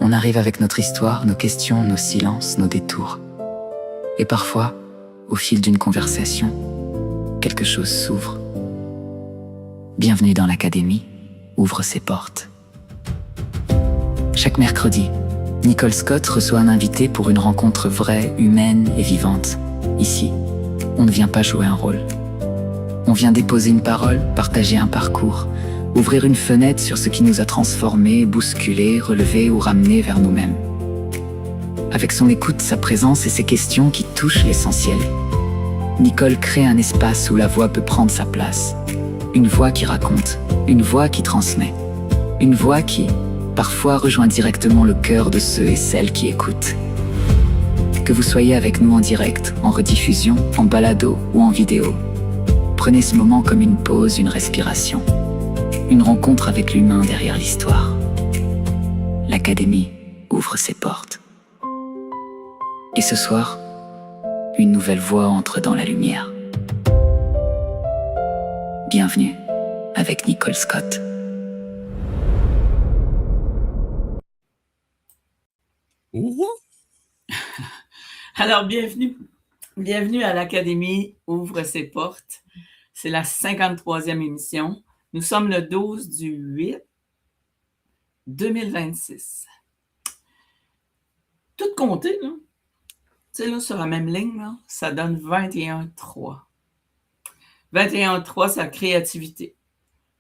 On arrive avec notre histoire, nos questions, nos silences, nos détours. Et parfois, au fil d'une conversation, quelque chose s'ouvre. Bienvenue dans l'Académie, ouvre ses portes. Chaque mercredi, Nicole Scott reçoit un invité pour une rencontre vraie, humaine et vivante. Ici, on ne vient pas jouer un rôle. On vient déposer une parole, partager un parcours, ouvrir une fenêtre sur ce qui nous a transformés, bousculés, relevés ou ramenés vers nous-mêmes. Avec son écoute, sa présence et ses questions qui touchent l'essentiel, Nicole crée un espace où la voix peut prendre sa place. Une voix qui raconte, une voix qui transmet, une voix qui, parfois, rejoint directement le cœur de ceux et celles qui écoutent. Que vous soyez avec nous en direct, en rediffusion, en balado ou en vidéo, prenez ce moment comme une pause, une respiration, une rencontre avec l'humain derrière l'histoire. L'Académie ouvre ses portes. Et ce soir, une nouvelle voix entre dans la lumière. Bienvenue avec Nicole Scott. Alors, bienvenue à l'Académie ouvre ses portes. C'est la 53e émission. Nous sommes le 12 du 8 2026. Tout compté, là. Tu sais, là, sur la même ligne, là, ça donne 21-3. 21-3, c'est la créativité,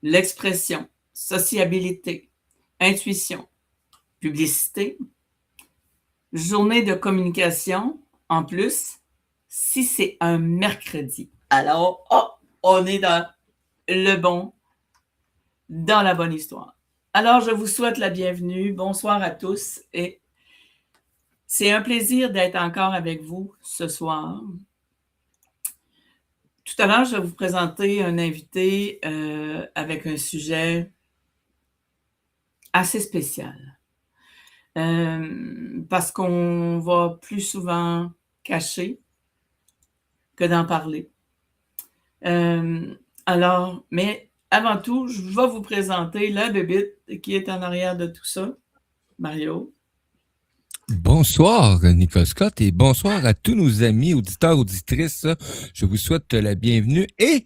l'expression, sociabilité, intuition, publicité, journée de communication, en plus, si c'est un mercredi. Alors, on est dans la bonne histoire. Alors, je vous souhaite la bienvenue. Bonsoir à tous et c'est un plaisir d'être encore avec vous ce soir. Tout à l'heure, je vais vous présenter un invité avec un sujet assez spécial. Parce qu'on va plus souvent cacher que d'en parler. Alors, mais avant tout, je vais vous présenter la bébite qui est en arrière de tout ça, Mario. Bonsoir, Nicole Scott, et bonsoir à tous nos amis, auditeurs, auditrices. Je vous souhaite la bienvenue et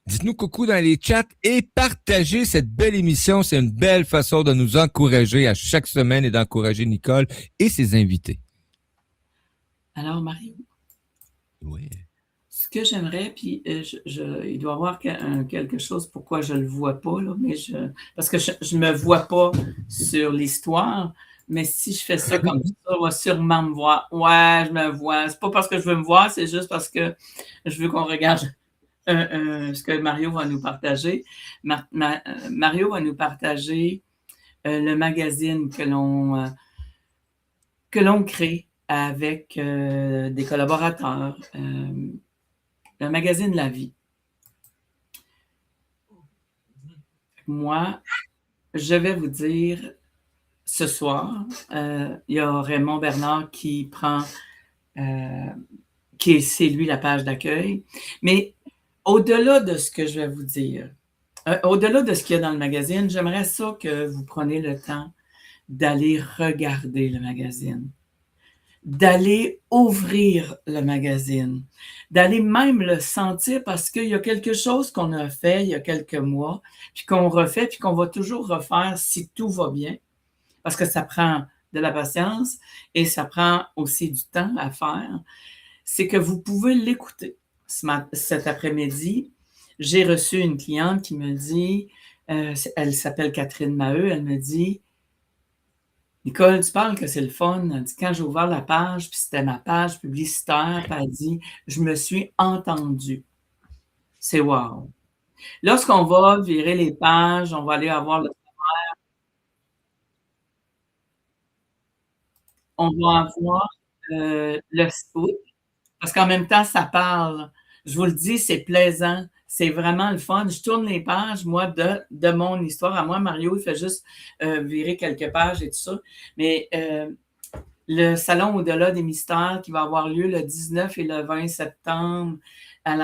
dites-nous coucou dans les chats et partagez cette belle émission. C'est une belle façon de nous encourager à chaque semaine et d'encourager Nicole et ses invités. Alors, Mario. Oui. Ce que j'aimerais, puis il doit y avoir quelque chose pourquoi je ne le vois pas, là, mais parce que je ne me vois pas sur l'histoire, mais si je fais ça comme ça, on va sûrement me voir. Ouais, je me vois. C'est pas parce que je veux me voir, c'est juste parce que je veux qu'on regarde ce que Mario va nous partager. Mario va nous partager le magazine que l'on crée avec des collaborateurs. Le magazine La Vie. Moi, je vais vous dire, ce soir, il y a Raymond Bernard qui prend, c'est lui la page d'accueil. Mais au-delà de ce que je vais vous dire, au-delà de ce qu'il y a dans le magazine, j'aimerais ça que vous preniez le temps d'aller regarder le magazine, d'aller ouvrir le magazine, d'aller même le sentir parce qu'il y a quelque chose qu'on a fait il y a quelques mois, puis qu'on refait, puis qu'on va toujours refaire si tout va bien, parce que ça prend de la patience et ça prend aussi du temps à faire, c'est que vous pouvez l'écouter. Cet après-midi, j'ai reçu une cliente qui me dit, elle s'appelle Catherine Maheu, elle me dit, Nicole, tu parles que c'est le fun. Elle dit, quand j'ai ouvert la page, puis c'était ma page publicitaire, puis elle dit, je me suis entendue. C'est wow. Lorsqu'on va virer les pages, on va aller avoir le sommaire. On va avoir le scoop, parce qu'en même temps, ça parle. Je vous le dis, c'est plaisant. C'est vraiment le fun. Je tourne les pages, moi, de mon histoire. À moi, Mario, il fait juste virer quelques pages et tout ça. Mais le Salon au-delà des mystères qui va avoir lieu le 19 et le 20 septembre à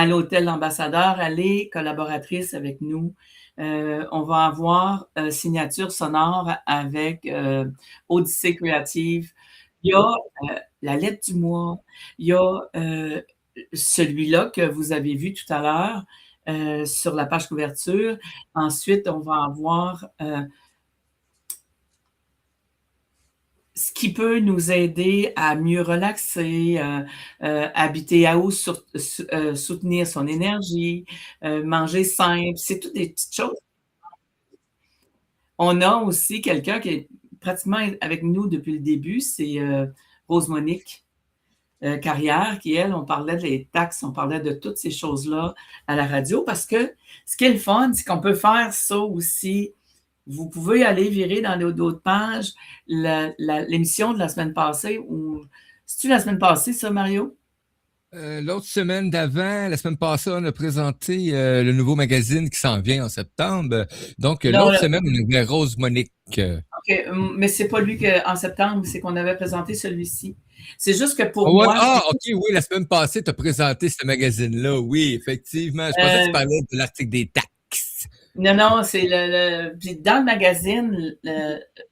l'hôtel L'Ambassadeur. Elle est collaboratrice avec nous On va avoir signature sonore avec Odyssée Créative. Il y a la lettre du mois. Il y a celui-là que vous avez vu tout à l'heure sur la page couverture. Ensuite, on va avoir ce qui peut nous aider à mieux relaxer, habiter à haut, soutenir son énergie, manger simple. C'est toutes des petites choses. On a aussi quelqu'un qui est pratiquement avec nous depuis le début, c'est Rose-Monique Carrière, qui, elle, on parlait des taxes, on parlait de toutes ces choses-là à la radio, parce que ce qui est le fun, c'est qu'on peut faire ça aussi. Vous pouvez aller virer dans d'autres pages l'émission de la semaine passée, ou c'est-tu la semaine passée, ça, Mario? L'autre semaine d'avant, la semaine passée, on a présenté le nouveau magazine qui s'en vient en septembre. Donc, Non, l'autre semaine, on avait Rose Monique. OK, mais c'est pas lui qu'en septembre, c'est qu'on avait présenté celui-ci. C'est juste que pour Ouais, moi... OK, oui, la semaine passée, tu as présenté ce magazine-là. Oui, effectivement. Je pensais que tu parlais de l'article des taxes. Non, c'est puis dans le magazine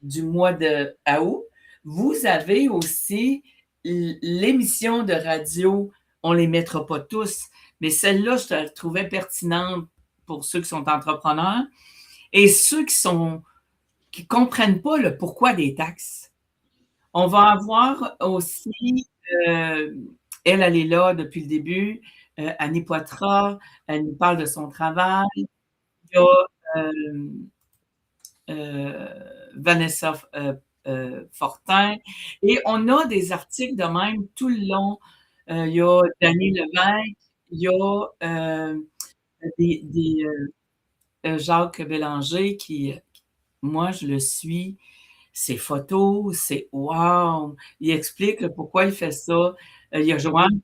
du mois de août, vous avez aussi l'émission de radio. On les mettra pas tous, mais celle-là, je la trouvais pertinente pour ceux qui sont entrepreneurs et ceux qui comprennent pas le pourquoi des taxes. On va avoir aussi, elle est là depuis le début, Annie Poitras, elle nous parle de son travail. Il y a Vanessa Fortin. Et on a des articles de même tout le long. Il y a Dany Lévesque, il y a Jacques Bélanger qui, moi, je le suis. Ses photos, c'est wow! Il explique pourquoi il fait ça. Il y a Joanne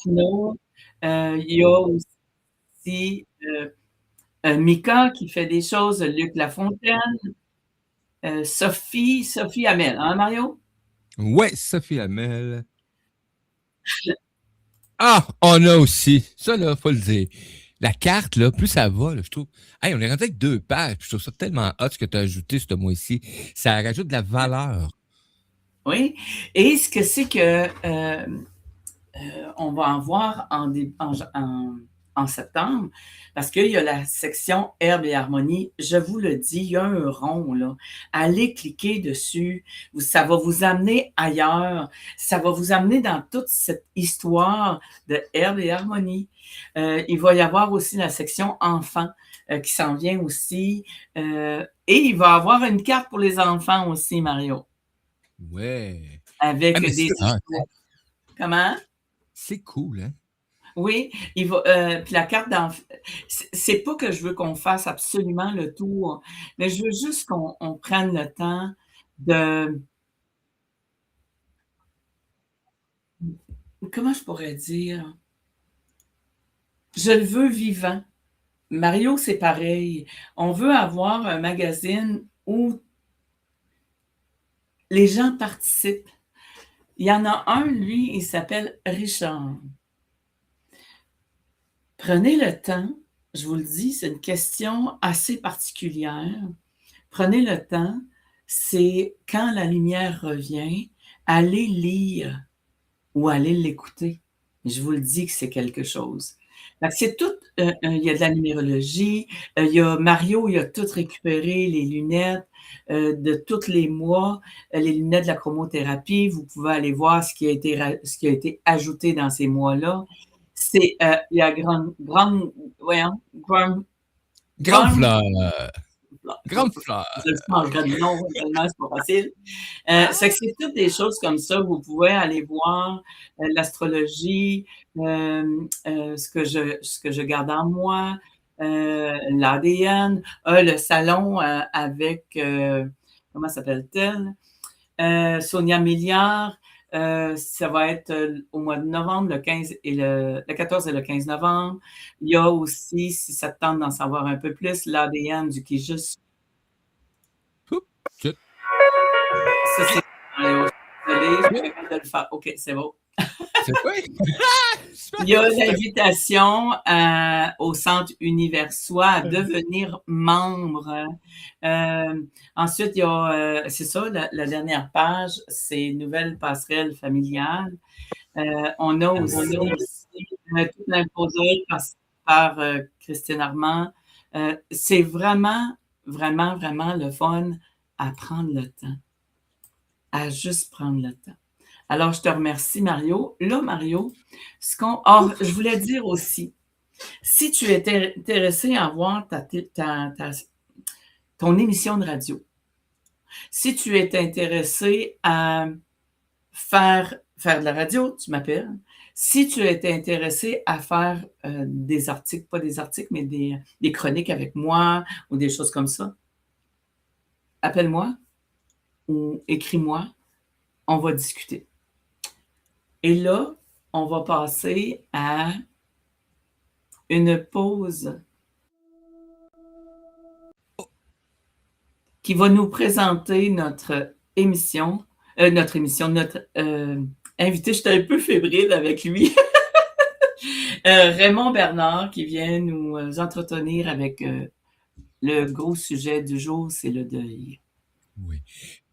Santino, il y a aussi Mika qui fait des choses, Luc Lafontaine, Sophie Hamel, hein, Mario? Ouais, Sophie Hamel. Ah, on a aussi. Ça, là, faut le dire. La carte, là, plus ça va, là, je trouve. Hey, on est rentré avec 2 pages. Je trouve ça tellement hot ce que tu as ajouté ce mois-ci. Ça rajoute de la valeur. Oui. Et ce que c'est que on va en voir en septembre, parce qu'il y a la section Herbe et Harmonie. Je vous le dis, il y a un rond, là. Allez cliquer dessus. Ça va vous amener ailleurs. Ça va vous amener dans toute cette histoire de Herbe et Harmonie. Il va y avoir aussi la section Enfants qui s'en vient aussi. Et il va y avoir une carte pour les enfants aussi, Mario. Ouais. Avec des... histoires. Comment? C'est cool, hein? Oui, puis la carte d'enfant, c'est pas que je veux qu'on fasse absolument le tour, mais je veux juste qu'on prenne le temps de... Comment je pourrais dire? Je le veux vivant. Mario, c'est pareil. On veut avoir un magazine où les gens participent. Il y en a un, lui, il s'appelle Richard. Prenez le temps, je vous le dis, c'est une question assez particulière. Prenez le temps, c'est quand la lumière revient, allez lire ou allez l'écouter. Je vous le dis que c'est quelque chose. C'est tout, il y a de la numérologie, il y a Mario, il a tout récupéré, les lunettes de tous les mois, les lunettes de la chromothérapie. Vous pouvez aller voir ce qui a été ajouté dans ces mois-là. C'est, il y a grande fleur. Grande fleur. Je le mangerais de nom, tellement c'est pas facile. C'est toutes des choses comme ça. Vous pouvez aller voir l'astrologie, ce que je garde en moi, l'ADN, le salon avec, comment s'appelle-t-elle? Sonia Milliard. Ça va être au mois de novembre, le 14 et le 15 novembre. Il y a aussi, si ça te tente d'en savoir un peu plus, l'ADN du qui je suis. Ça, c'est... Désolé, je suis capable de le faire. OK, c'est bon. C'est quoi? Il y a l'invitation au Centre Universois à devenir membre. Ensuite, il y a, c'est ça, la dernière page, c'est Nouvelles passerelles familiales. On a aussi tout l'imposé par Christine Armand. C'est vraiment, vraiment, vraiment le fun à prendre le temps, à juste prendre le temps. Alors, je te remercie, Mario. Là, Mario, je voulais dire aussi, si tu étais intéressé à voir ton émission de radio, si tu es intéressé à faire de la radio, tu m'appelles. Si tu es intéressé à faire des articles, pas des articles, mais des chroniques avec moi ou des choses comme ça, appelle-moi ou écris-moi, on va discuter. Et là, on va passer à une pause qui va nous présenter notre invité. J'étais un peu fébrile avec lui. Raymond Bernard qui vient nous entretenir avec le gros sujet du jour, c'est le deuil. Oui.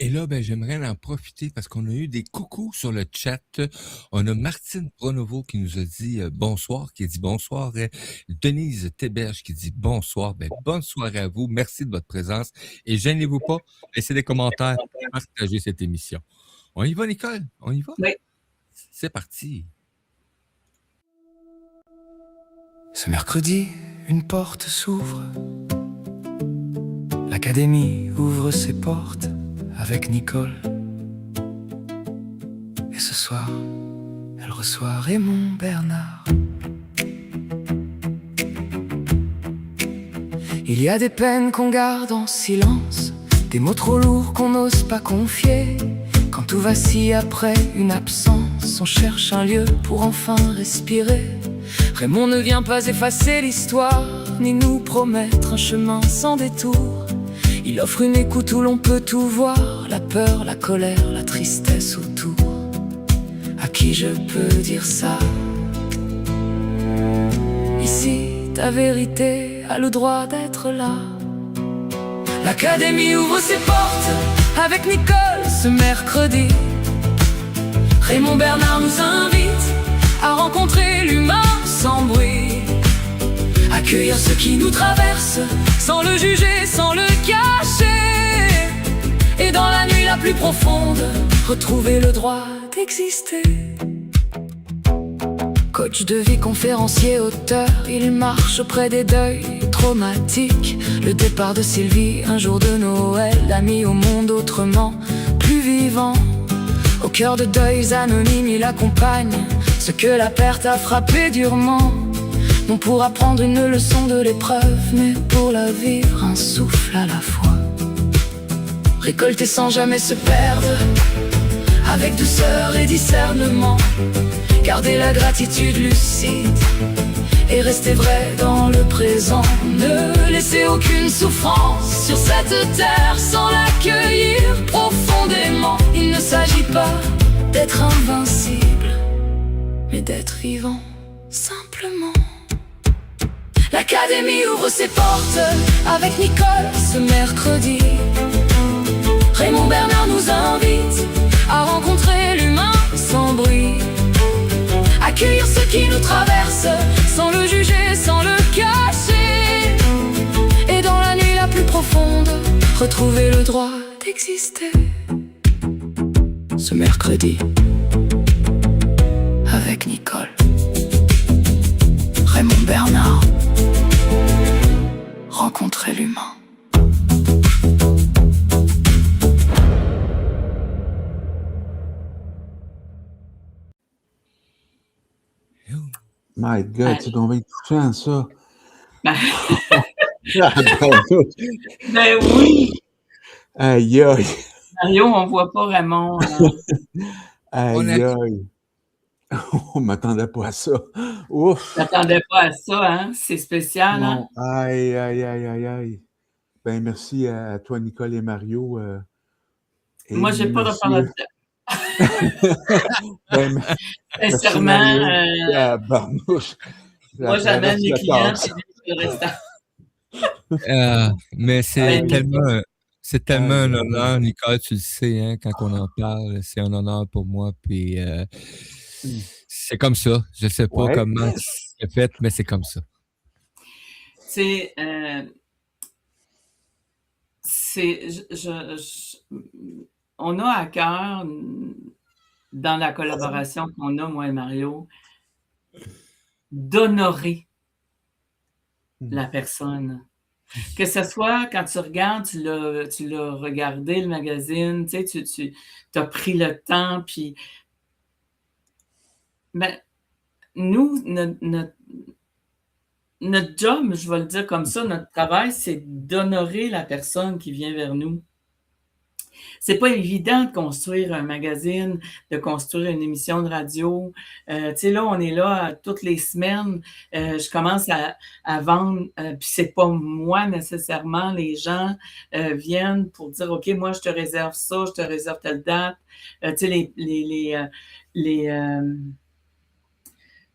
Et là, j'aimerais en profiter parce qu'on a eu des coucous sur le chat. On a Martine Pronovo qui nous a dit bonsoir, qui dit bonsoir. Denise Théberge qui dit bonsoir. Bonne soirée à vous. Merci de votre présence. Et gênez-vous pas, laissez des commentaires, partagez cette émission. On y va, Nicole? On y va? Oui. C'est parti. Ce mercredi, une porte s'ouvre. L'académie ouvre ses portes avec Nicole. Et ce soir, elle reçoit Raymond Bernard. Il y a des peines qu'on garde en silence, des mots trop lourds qu'on n'ose pas confier. Quand tout vacille après une absence, on cherche un lieu pour enfin respirer. Raymond ne vient pas effacer l'histoire, ni nous promettre un chemin sans détour. Il offre une écoute où l'on peut tout voir, la peur, la colère, la tristesse autour. À qui je peux dire ça? Ici, ta vérité a le droit d'être là. L'académie ouvre ses portes avec Nicole ce mercredi. Raymond Bernard nous invite à rencontrer l'humain sans bruit. Accueillir ce qui nous traverse, sans le juger, sans le cacher. Et dans la nuit la plus profonde, retrouver le droit d'exister. Coach de vie, conférencier, auteur, il marche auprès des deuils traumatiques. Le départ de Sylvie, un jour de Noël, l'a mis au monde autrement, plus vivant. Au cœur de deuils anonymes, il accompagne ce que la perte a frappé durement. Non pour apprendre une leçon de l'épreuve, mais pour la vivre un souffle à la fois. Récolter sans jamais se perdre, avec douceur et discernement. Garder la gratitude lucide et rester vrai dans le présent. Ne laisser aucune souffrance sur cette terre sans l'accueillir profondément. Il ne s'agit pas d'être invincible, mais d'être vivant simplement. L'académie ouvre ses portes avec Nicole ce mercredi. Raymond Bernard nous invite à rencontrer l'humain sans bruit. Accueillir ce qui nous traverse, sans le juger, sans le cacher. Et dans la nuit la plus profonde, retrouver le droit d'exister. Ce mercredi, avec Nicole. Raymond Bernard. Rencontrer l'humain. My God, c'est donc bien touchant, ça. Ben oui! Aïe, aïe. Mario, on voit pas Raymond. Aïe, aïe. On m'attendait pas à ça. Ouf! Je m'attendais pas à ça, hein? C'est spécial, Non. hein? Aïe, aïe, aïe, aïe, aïe. Ben, merci à toi, Nicole et Mario. Moi, j'ai pas de parole de Ben, merci Sincèrement, Mario. Tabarnouche. moi, Ça j'amène traverse mes la clients, tasse. puis lui, le restant. Mais Ben, c'est tellement un Aïe, aïe, honneur, aïe. Nicole, tu le sais, hein, quand on en parle, c'est un honneur pour moi. Puis Hmm. c'est comme ça. Je sais pas Ouais. comment c'est fait, mais c'est comme ça. c'est, c'est, on a à cœur, dans la collaboration qu'on a, moi et Mario, d'honorer la personne. Que ce soit quand tu regardes, tu l'as regardé, le magazine, tu sais, tu as pris le temps, puis ben, nous, notre job, je vais le dire comme ça, notre travail, c'est d'honorer la personne qui vient vers nous. C'est pas évident de construire un magazine, de construire une émission de radio. Tu sais, là, on est là toutes les semaines. Je commence à vendre, puis c'est pas moi nécessairement. Les gens viennent pour dire, OK, moi, je te réserve ça, je te réserve telle date. Tu sais,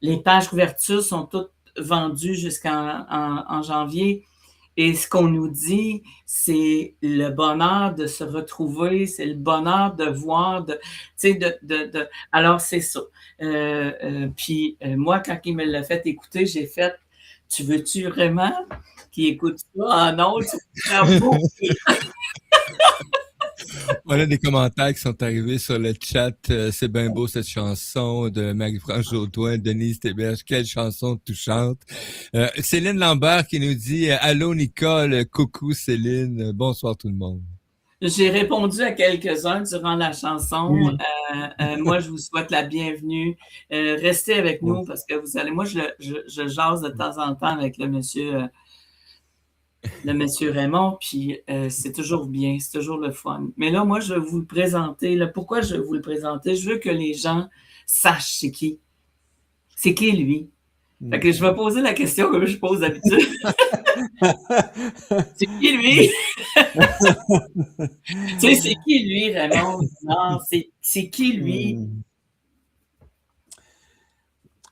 les pages couvertures sont toutes vendues jusqu'en janvier. Et ce qu'on nous dit, c'est le bonheur de se retrouver, c'est le bonheur de voir, tu sais, alors c'est ça. Puis moi, quand il me l'a fait écouter, j'ai fait, tu veux-tu vraiment qu'il écoute ça? Ah non, tu veux beau. Voilà des commentaires qui sont arrivés sur le chat. C'est bien beau cette chanson de Marie-France Jaudoin, Denise Théberge. Quelle chanson touchante. Céline Lambert qui nous dit allô Nicole, coucou Céline, bonsoir tout le monde. J'ai répondu à quelques-uns durant la chanson. Oui. Moi, je vous souhaite la bienvenue. Restez avec nous parce que vous allez. Moi, je jase de temps en temps avec le monsieur Raymond, puis c'est toujours bien, c'est toujours le fun. Mais là, moi, je vais vous le présenter. Là, pourquoi je vais vous le présenter? Je veux que les gens sachent c'est qui. C'est qui, lui? Fait que je vais poser la question que je pose d'habitude. C'est qui, lui? Tu sais, c'est qui, lui, Raymond? Non, c'est qui, lui?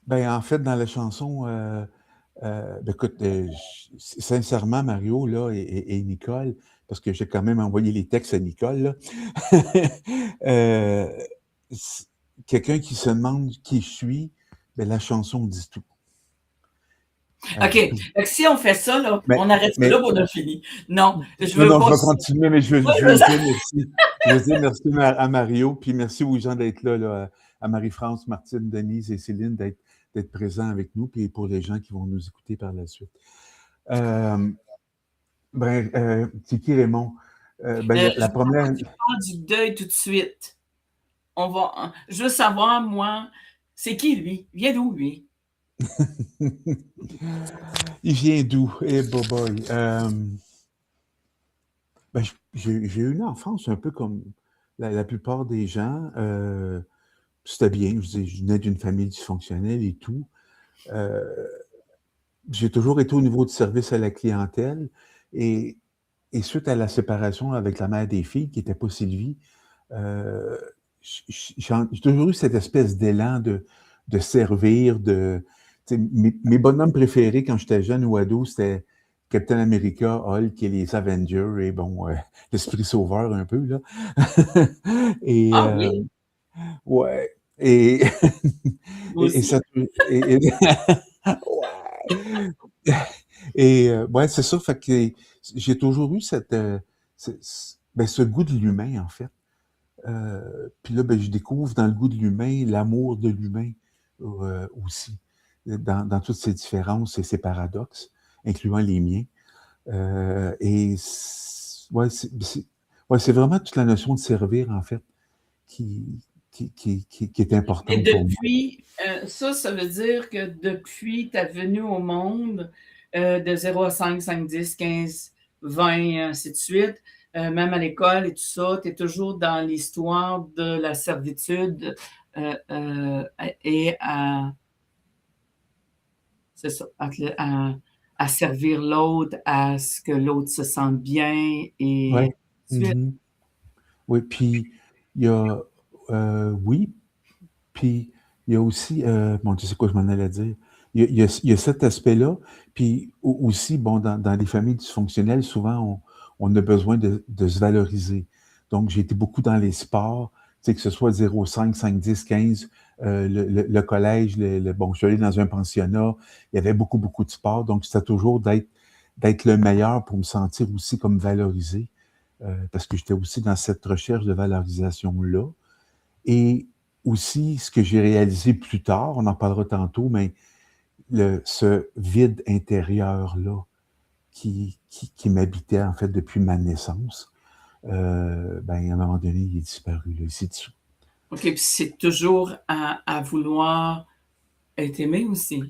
Ben, en fait, dans la chanson, ben, écoute, sincèrement, Mario là, et Nicole, parce que j'ai quand même envoyé les textes à Nicole, là, quelqu'un qui se demande qui je suis, ben, la chanson dit tout. OK. Fait que si on fait ça, là, on arrête là, on a fini. Non, je veux non, pas. je vais continuer, mais je veux dire merci. Je veux dire merci à Mario, puis merci aux gens d'être là, à Marie-France, Martine, Denise et Céline d'être présents avec nous, puis pour les gens qui vont nous écouter par la suite. C'est qui Raymond? La première. Je parle du deuil tout de suite. Je veux savoir, moi, c'est qui lui? Il vient d'où, lui? Il vient d'où? Eh, boy. J'ai eu une enfance un peu comme la plupart des gens. C'était bien. Je venais d'une famille dysfonctionnelle et tout. J'ai toujours été au niveau du service à la clientèle. Et suite à la séparation avec la mère des filles, qui n'était pas Sylvie, j'ai toujours eu cette espèce d'élan de servir, mes bonhommes préférés quand j'étais jeune ou ado, c'était Captain America, Hulk et les Avengers, et bon, l'esprit sauveur un peu, là. Et, oui? Ouais. Et, et ça... ouais, c'est ça, fait que j'ai toujours eu ce goût de l'humain, en fait. Puis là, je découvre dans le goût de l'humain l'amour de l'humain aussi, dans toutes ses différences et ses paradoxes, incluant les miens. C'est vraiment toute la notion de servir, en fait, qui est importante et pour moi. Depuis, ça veut dire que depuis ta venue au monde, de 0 à 5, 5, 10, 15, 20, ainsi de suite, même à l'école et tout ça, tu es toujours dans l'histoire de la servitude et c'est ça, à servir l'autre, à ce que l'autre se sente bien et Oui, puis il y a oui, puis il y a aussi, bon, tu sais quoi, je m'en allais dire. Il y a cet aspect-là, puis aussi, bon, dans les familles dysfonctionnelles, souvent, on a besoin de se valoriser. Donc, j'ai été beaucoup dans les sports, tu sais, que ce soit 0, 5, 5, 10, 15, le collège, bon, je suis allé dans un pensionnat, il y avait beaucoup, beaucoup de sports, donc c'était toujours d'être le meilleur pour me sentir aussi comme valorisé, parce que j'étais aussi dans cette recherche de valorisation-là. Et aussi, ce que j'ai réalisé plus tard, on en parlera tantôt, mais ce vide intérieur-là qui m'habitait en fait depuis ma naissance, ben, à un moment donné, il est disparu, là, ici dessous. OK, puis c'est toujours à vouloir être aimé aussi.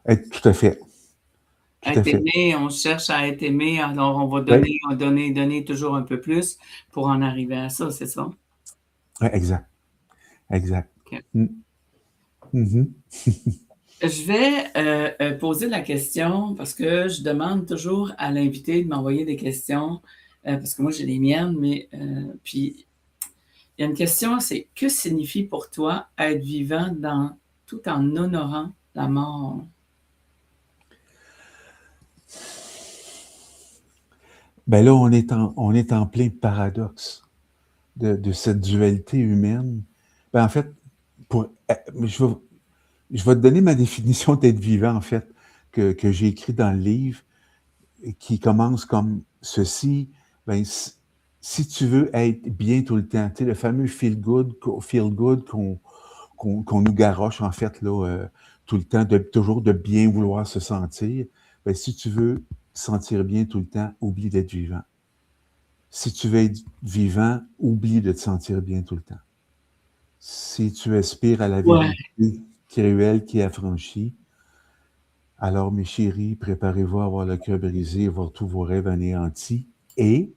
Tout à fait. Tout à Être fait. aimé, on cherche à être aimé, alors on va Oui, donner toujours un peu plus pour en arriver à ça, c'est ça? ouais, exact. Exact. OK. Mhm. Je vais poser la question parce que je demande toujours à l'invité de m'envoyer des questions parce que moi j'ai les miennes, mais puis il y a une question, c'est que signifie pour toi être vivant tout en honorant la mort? Ben là, on est en plein paradoxe de cette dualité humaine. Ben en fait, je vais te donner ma définition d'être vivant, en fait, que j'ai écrit dans le livre, qui commence comme ceci. Ben, si tu veux être bien tout le temps, tu sais, le fameux feel good qu'on nous garoche, en fait, là, tout le temps, toujours de bien vouloir se sentir, ben, si tu veux sentir bien tout le temps, oublie d'être vivant. Si tu veux être vivant, oublie de te sentir bien tout le temps. Si tu aspires à la Ouais. vérité cruelle qui est affranchie, alors, mes chéris, préparez-vous à avoir le cœur brisé, à voir tous vos rêves anéantis. Et,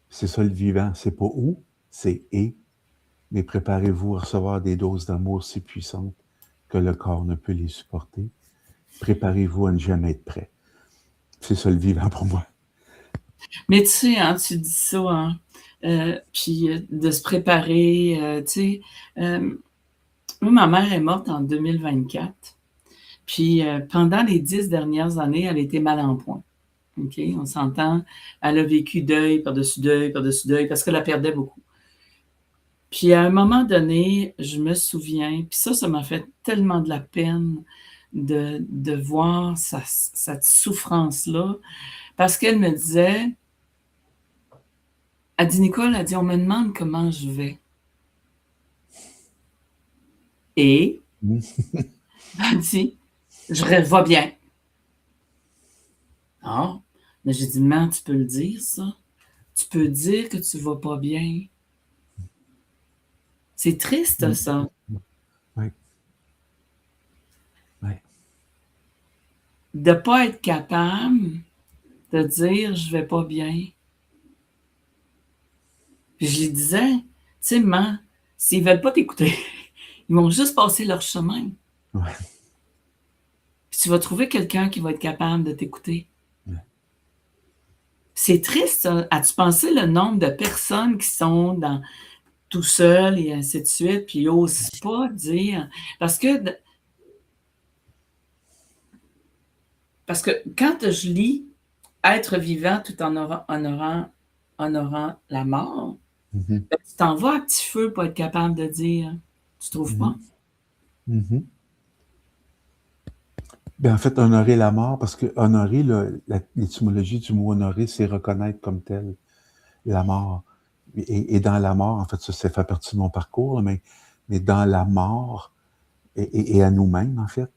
c'est ça le vivant, c'est pas où, c'est et. Mais préparez-vous à recevoir des doses d'amour si puissantes que le corps ne peut les supporter. Préparez-vous à ne jamais être prêt. C'est ça le vivant pour moi. Mais tu sais, hein, tu dis ça, hein, puis de se préparer, tu sais. Moi, ma mère est morte en 2024, puis pendant les 10 dernières années, elle était mal en point. OK, on s'entend. Elle a vécu deuil par-dessus deuil, par-dessus deuil, parce qu'elle la perdait beaucoup. Puis à un moment donné, je me souviens, puis ça m'a fait tellement de la peine de voir cette souffrance-là, parce qu'elle me disait, elle dit, Nicole, elle dit, on me demande comment je vais. Et elle dit, je vais bien. Ah, mais j'ai dit, maman, tu peux le dire, ça? Tu peux dire que tu vas pas bien. C'est triste, ça. Oui. Oui. De ne pas être capable de dire je vais pas bien. Puis je lui disais, tu sais, maman, s'ils veulent pas t'écouter, ils vont juste passer leur chemin. Ouais. Puis tu vas trouver quelqu'un qui va être capable de t'écouter. Ouais. C'est triste, ça. As-tu pensé le nombre de personnes qui sont tout seuls et ainsi de suite, puis ils n'osent pas dire. Parce que quand je lis être vivant tout en honorant la mort, Mhm. ben, tu t'en vas à petit feu pour être capable de dire. Tu trouves pas? Mhm. Mhm. Ben, en fait, honorer la mort, parce que honorer, l'étymologie du mot honorer, c'est reconnaître comme tel la mort. Et dans la mort, en fait, ça fait partie de mon parcours, mais dans la mort et à nous-mêmes, en fait,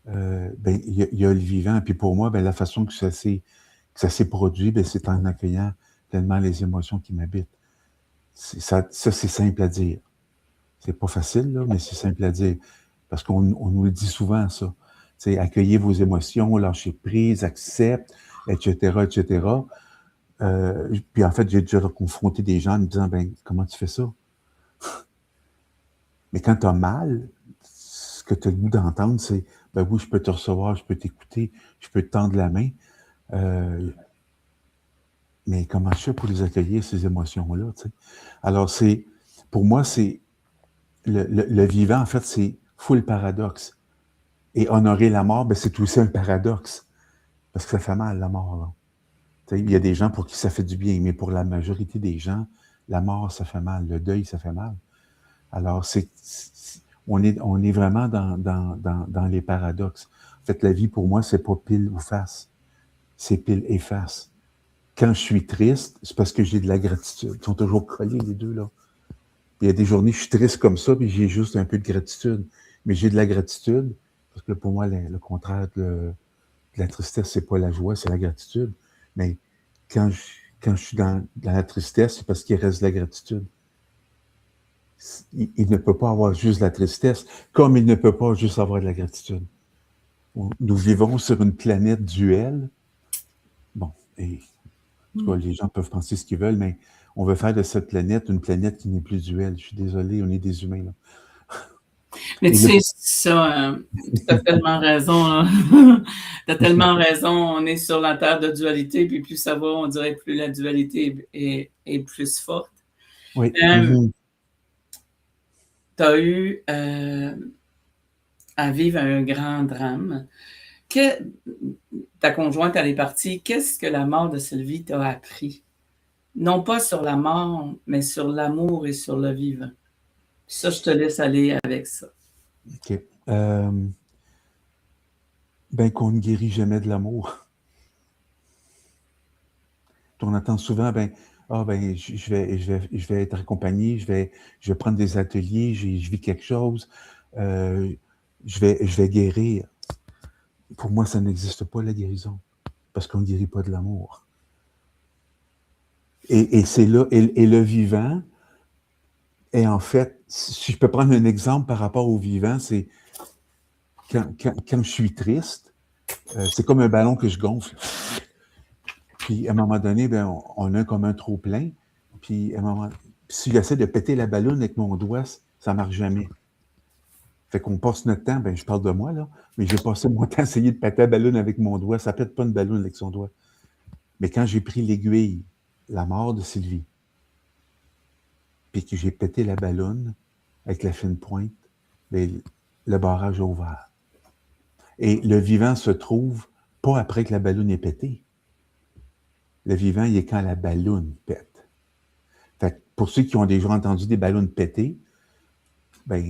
ben, il y a le vivant. Puis pour moi, ben, la façon que ça s'est produit, ben, c'est en accueillant pleinement les émotions qui m'habitent. Ça, c'est simple à dire. C'est pas facile, là, mais c'est simple à dire. Parce qu'on nous le dit souvent, ça. Tu sais, accueillez vos émotions, lâchez prise, accepte, etc., etc. Puis en fait, j'ai déjà confronté des gens en me disant, ben, comment tu fais ça? Mais quand tu as mal, ce que tu as le goût d'entendre, c'est, ben oui, je peux te recevoir, je peux t'écouter, je peux te tendre la main. Mais comment je fais pour les accueillir, ces émotions-là, tu sais? Alors, pour moi, c'est le vivant, en fait, c'est full paradoxe. Et honorer la mort, ben, c'est aussi un paradoxe. Parce que ça fait mal, la mort. Là. Il y a des gens pour qui ça fait du bien, mais pour la majorité des gens, la mort, ça fait mal. Le deuil, ça fait mal. Alors, on est vraiment dans les paradoxes. En fait, la vie, pour moi, c'est pas pile ou face. C'est pile et face. Quand je suis triste, c'est parce que j'ai de la gratitude. Ils sont toujours collés, les deux, là. Il y a des journées, je suis triste comme ça, puis j'ai juste un peu de gratitude. Mais j'ai de la gratitude, parce que pour moi, le contraire de la tristesse, c'est pas la joie, c'est la gratitude. Mais quand je suis dans la tristesse, c'est parce qu'il reste de la gratitude. Il ne peut pas avoir juste de la tristesse, comme il ne peut pas juste avoir de la gratitude. Nous vivons sur une planète duelle. Bon, et en tout cas, les gens peuvent penser ce qu'ils veulent, mais on veut faire de cette planète une planète qui n'est plus duelle. Je suis désolé, on est des humains, là. Mais tu sais, ça, tu as tellement raison. Tu as tellement raison. On est sur la terre de dualité, puis plus ça va, on dirait plus la dualité est plus forte. Oui. Tu as eu à vivre un grand drame. Ta conjointe, elle est partie. Qu'est-ce que la mort de Sylvie t'a appris? Non pas sur la mort, mais sur l'amour et sur le vivant. Ça, je te laisse aller avec ça. OK. Ben, qu'on ne guérit jamais de l'amour. On entend souvent, je vais être accompagné, je vais prendre des ateliers, je vis quelque chose, je vais guérir. Pour moi, ça n'existe pas, la guérison, parce qu'on ne guérit pas de l'amour. Et c'est là, et le vivant, et en fait, si je peux prendre un exemple par rapport au vivant, c'est quand je suis triste, c'est comme un ballon que je gonfle. Puis, à un moment donné, ben, on a comme un trop-plein. Puis, à un moment, si j'essaie de péter la ballonne avec mon doigt, ça ne marche jamais. Fait qu'on passe notre temps, ben, je parle de moi, là, mais j'ai passé mon temps à essayer de péter la ballonne avec mon doigt. Ça ne pète pas une ballonne avec son doigt. Mais quand j'ai pris l'aiguille, la mort de Sylvie, puis que j'ai pété la ballonne avec la fine pointe, ben, le barrage a ouvert. Et le vivant se trouve pas après que la ballonne est pétée. Le vivant, il est quand la ballonne pète. Fait que pour ceux qui ont déjà entendu des ballons péter, ben,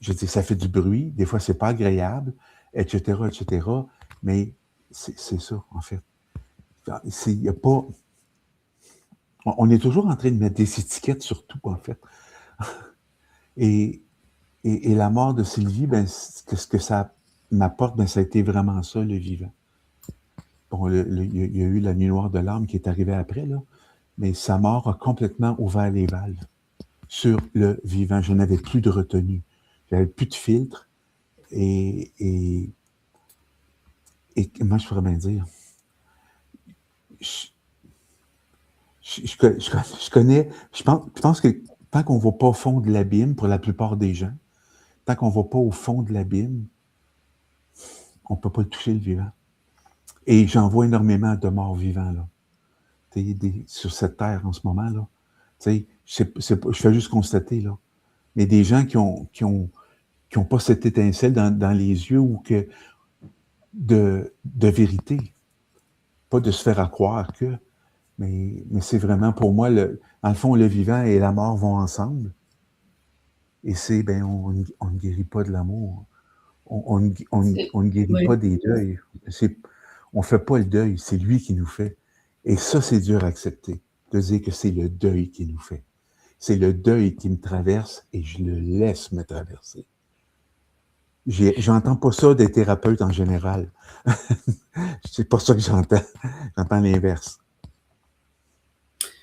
je dis, ça fait du bruit, des fois, c'est pas agréable, etc., etc., mais c'est ça, en fait. Il y a pas... On est toujours en train de mettre des étiquettes sur tout, en fait. Et la mort de Sylvie, ben, ce que ça m'apporte, ben, ça a été vraiment ça, le vivant. Bon, il y a eu la nuit noire de l'âme qui est arrivée après, là, mais sa mort a complètement ouvert les valves sur le vivant. Je n'avais plus de retenue. J'avais plus de filtre. Et comment je pourrais bien dire? Je pense que tant qu'on ne va pas au fond de l'abîme, pour la plupart des gens, tant qu'on ne va pas au fond de l'abîme, on ne peut pas le toucher, le vivant. Et j'en vois énormément de morts vivants, là. Sur cette terre en ce moment, là. Je fais juste constater, là. Mais des gens qui ont pas cette étincelle dans les yeux ou que de vérité. Pas de se faire à croire que, mais c'est vraiment pour moi, dans le fond, le vivant et la mort vont ensemble. Et c'est, ben, on ne guérit pas de l'amour. On ne guérit pas des deuils. On ne fait pas le deuil, c'est lui qui nous fait. Et ça, c'est dur à accepter, de dire que c'est le deuil qui nous fait. C'est le deuil qui me traverse et je le laisse me traverser. J'entends pas ça des thérapeutes en général. C'est pas ça que j'entends. J'entends l'inverse.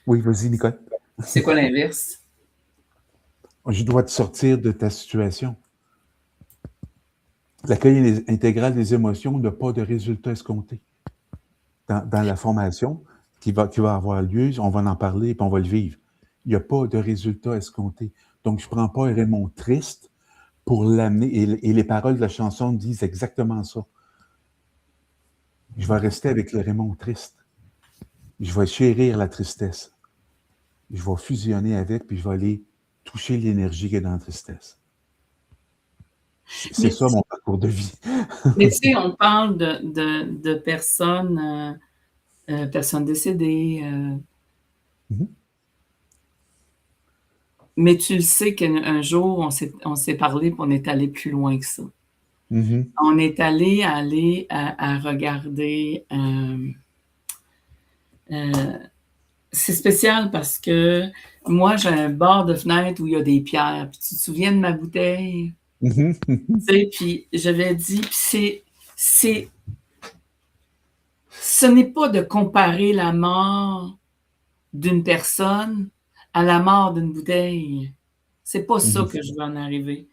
Oui, vas-y, Nicole. C'est quoi l'inverse? Je dois te sortir de ta situation. L'accueil intégral des émotions n'a pas de résultat escompté. Dans la formation qui va avoir lieu, on va en parler et puis on va le vivre. Il n'y a pas de résultat escompté. Donc, je ne prends pas un Raymond triste pour l'amener. Et les paroles de la chanson disent exactement ça. Je vais rester avec le Raymond triste. Je vais chérir la tristesse. Je vais fusionner avec, puis je vais aller toucher l'énergie qu'il y a dans la tristesse. C'est Mais, ça mon parcours de vie. mais tu sais, on parle de personnes, personnes décédées, Mhm. mais tu le sais qu'un jour, on s'est parlé, puis on est allé plus loin que ça. Mhm. On est allé à regarder. C'est spécial parce que moi, j'ai un bord de fenêtre où il y a des pierres. Puis tu te souviens de ma bouteille? Mhm. Tu sais, puis j'avais dit, puis ce n'est pas de comparer la mort d'une personne à la mort d'une bouteille. C'est pas ça Mhm. que je veux en arriver.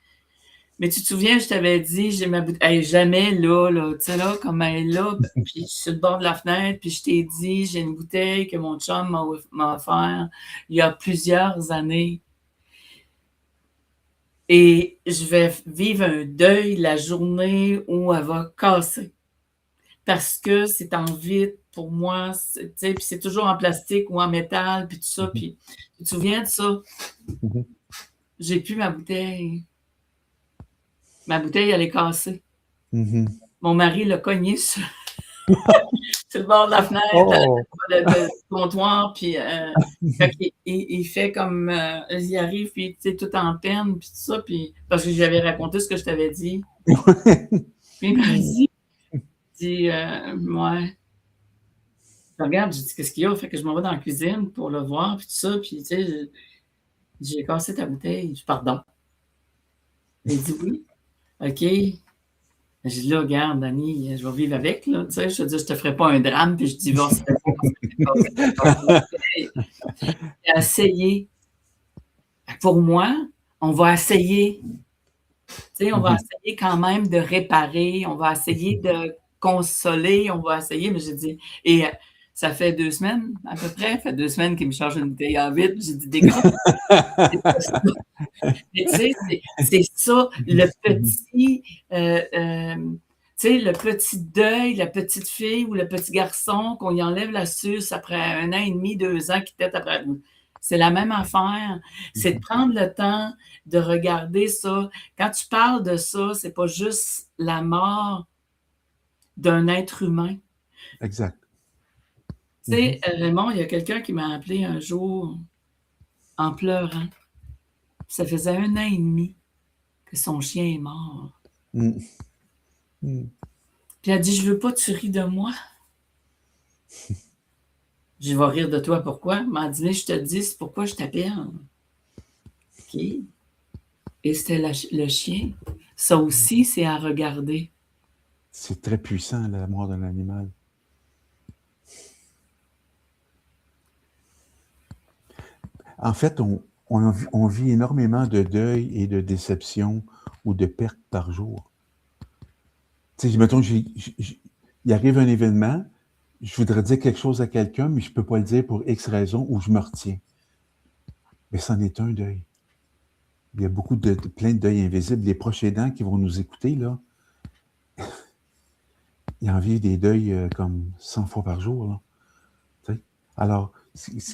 Mais tu te souviens, je t'avais dit, j'ai ma bouteille, elle est jamais là, tu sais, là, comme elle est là, puis je suis sur le bord de la fenêtre, puis je t'ai dit, j'ai une bouteille que mon chum m'a offert il y a plusieurs années. Et je vais vivre un deuil la journée où elle va casser. Parce que c'est en vitre pour moi, tu sais, puis c'est toujours en plastique ou en métal, puis tout ça. Puis tu te souviens de ça? Mhm. J'ai plus ma bouteille. Ma bouteille, elle est cassée. Mhm. Mon mari l'a cognée sur le bord de la fenêtre, Oh! le comptoir, puis fait il fait comme, il arrive, puis tu sais, tout en peine, puis tout ça, puis parce que j'avais raconté ce que je t'avais dit. Puis il m'a dit, ouais. Je regarde, j'ai dit, qu'est-ce qu'il y a? Fait que je m'en vais dans la cuisine pour le voir, puis tout ça, puis tu sais, j'ai cassé ta bouteille. Je dis, pardon. Il dit, oui. OK. J'ai dit, là, regarde, Dani, je vais vivre avec, là, tu sais, je te dis, je te ferai pas un drame, puis je divorcerai pas parce que j'ai cassé ta bouteille. J'ai essayé. Pour moi, on va essayer. Tu sais, on va essayer quand même de réparer, on va essayer de consoler, on va essayer, mais j'ai dit, et ça fait 2 semaines, à peu près, ça fait 2 semaines qu'il me charge une bouteille en vide, j'ai dit, décroche, c'est pas ça. Mais tu sais, c'est ça, le petit, tu sais, le petit deuil, la petite fille ou le petit garçon qu'on y enlève la suce après 1 an et demi, 2 ans, qui tête après. C'est la même affaire. C'est de prendre le temps de regarder ça. Quand tu parles de ça, c'est pas juste la mort d'un être humain. Exact. Tu sais, Raymond, il y a quelqu'un qui m'a appelé un jour en pleurant. Ça faisait 1 an et demi que son chien est mort. Mm. Mm. Puis elle a dit, je veux pas que tu ris de moi. Je vais rire de toi, pourquoi? Elle m'a dit, mais je te dis, c'est pourquoi je t'appelle. OK. Et c'était le chien. Ça aussi, c'est à regarder. C'est très puissant, la mort d'un animal. En fait, on vit énormément de deuil et de déception ou de pertes par jour. Tu sais, mettons, il arrive un événement, je voudrais dire quelque chose à quelqu'un, mais je ne peux pas le dire pour X raison ou je me retiens. Mais c'en est un deuil. Il y a plein de deuils invisibles. Les proches aidants qui vont nous écouter, là, ils en vivent des deuils comme 100 fois par jour. Là. Tu sais? Alors,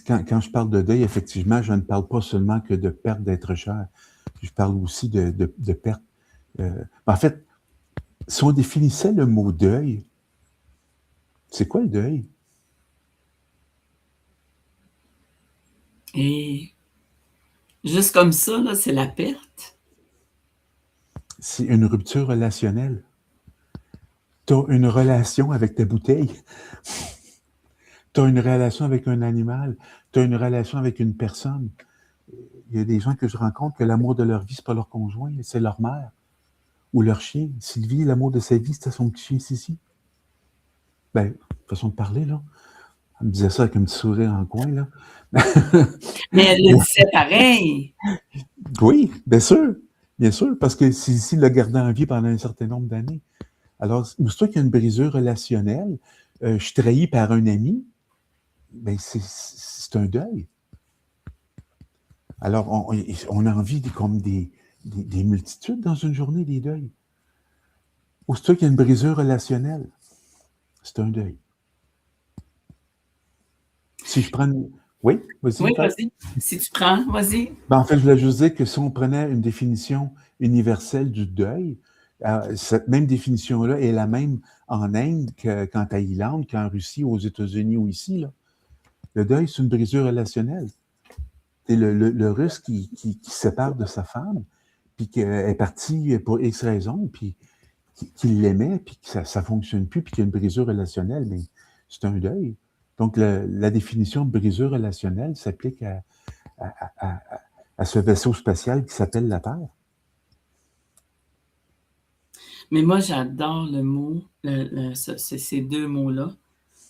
quand je parle de deuil, effectivement, je ne parle pas seulement que de perte d'être cher. Je parle aussi de perte. En fait, si on définissait le mot deuil, c'est quoi le deuil? Et juste comme ça, là, c'est la perte. C'est une rupture relationnelle. Tu as une relation avec ta bouteille. Tu as une relation avec un animal. Tu as une relation avec une personne. Il y a des gens que je rencontre que l'amour de leur vie, c'est pas leur conjoint, c'est leur mère ou leur chien. Sylvie, l'amour de sa vie, c'était son petit chien Sissi. Ben, façon de parler, là. Elle me disait ça avec un petit sourire en coin, là. Mais elle le disait pareil. Oui, bien sûr, parce que Sissi l'a gardé en vie pendant un certain nombre d'années. Alors, c'est-toi qu'il y a une brisure relationnelle, je suis trahi par un ami, ben c'est un deuil. Alors, on a envie comme des multitudes dans une journée, des deuils. Aussitôt qu'il y a une brisure relationnelle, c'est un deuil. Si je prends Oui, vas-y, Oui, Nicole. vas-y. Si tu prends, vas-y. Ben, en fait, je voulais juste dire que si on prenait une définition universelle du deuil, cette même définition-là est la même en Inde qu'en Thaïlande, qu'en Russie, aux États-Unis ou ici. Là. Le deuil, c'est une brisure relationnelle. C'est le Russe qui se sépare de sa femme, puis qui est parti pour X raisons, puis qui l'aimait, puis que ça ne fonctionne plus, puis qu'il y a une brisure relationnelle, mais c'est un deuil. Donc, la définition de brisure relationnelle s'applique à ce vaisseau spatial qui s'appelle la Terre. Mais moi, j'adore le mot, ces deux mots-là,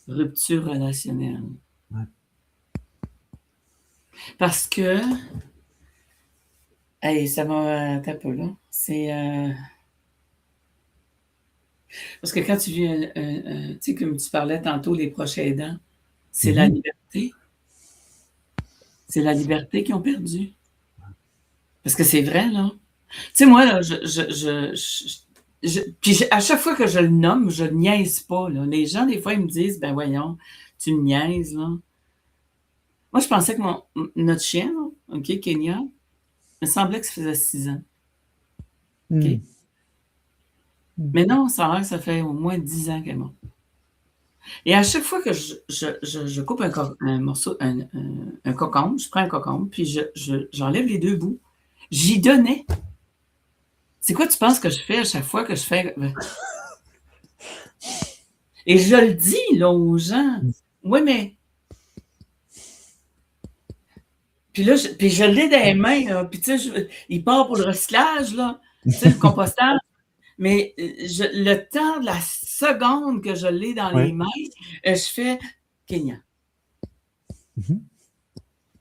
rupture relationnelle. Ouais. Parce que, hey, ça va un peu là. C'est. Parce que quand tu vis, tu sais, comme tu parlais tantôt, les proches aidants, c'est la liberté. C'est la liberté qu'ils ont perdue. Parce que c'est vrai, là. Tu sais, moi, là, puis à chaque fois que je le nomme, je ne niaise pas, là. Les gens, des fois, ils me disent, ben voyons, tu me niaises, là. Moi, je pensais que notre chien, là, OK, Kenya, il me semblait que ça faisait 6 ans. OK? Mais non, ça a l'air que ça fait au moins 10 ans qu'elle est morte. Et à chaque fois que je coupe un morceau, un cocombe, je prends un cocombe, puis j'enlève les deux bouts. J'y donnais. C'est quoi tu penses que je fais à chaque fois que je fais... Et je le dis, là, aux gens. Oui, mais... Puis là, je l'ai dans les mains, là. Puis tu sais, il part pour le recyclage, là. Tu sais, le compostage. Mais le temps de la seconde que je l'ai dans les mains, je fais Kenya.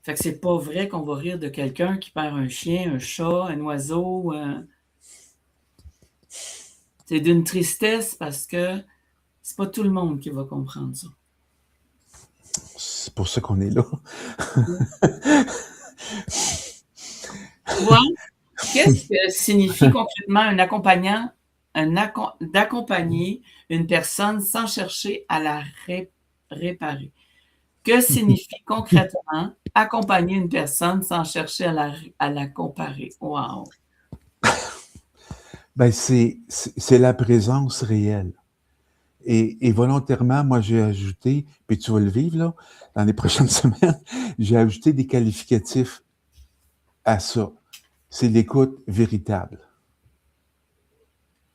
Fait que c'est pas vrai qu'on va rire de quelqu'un qui perd un chien, un chat, un oiseau. C'est d'une tristesse parce que c'est pas tout le monde qui va comprendre ça. C'est pour ça qu'on est là. Toi, qu'est-ce que signifie concrètement un accompagnant, d'accompagner une personne sans chercher à la réparer? Que signifie concrètement accompagner une personne sans chercher à la comparer? Wow! Ben, c'est la présence réelle. Et volontairement, moi, j'ai ajouté, puis tu vas le vivre, là, dans les prochaines semaines, j'ai ajouté des qualificatifs à ça. C'est l'écoute véritable.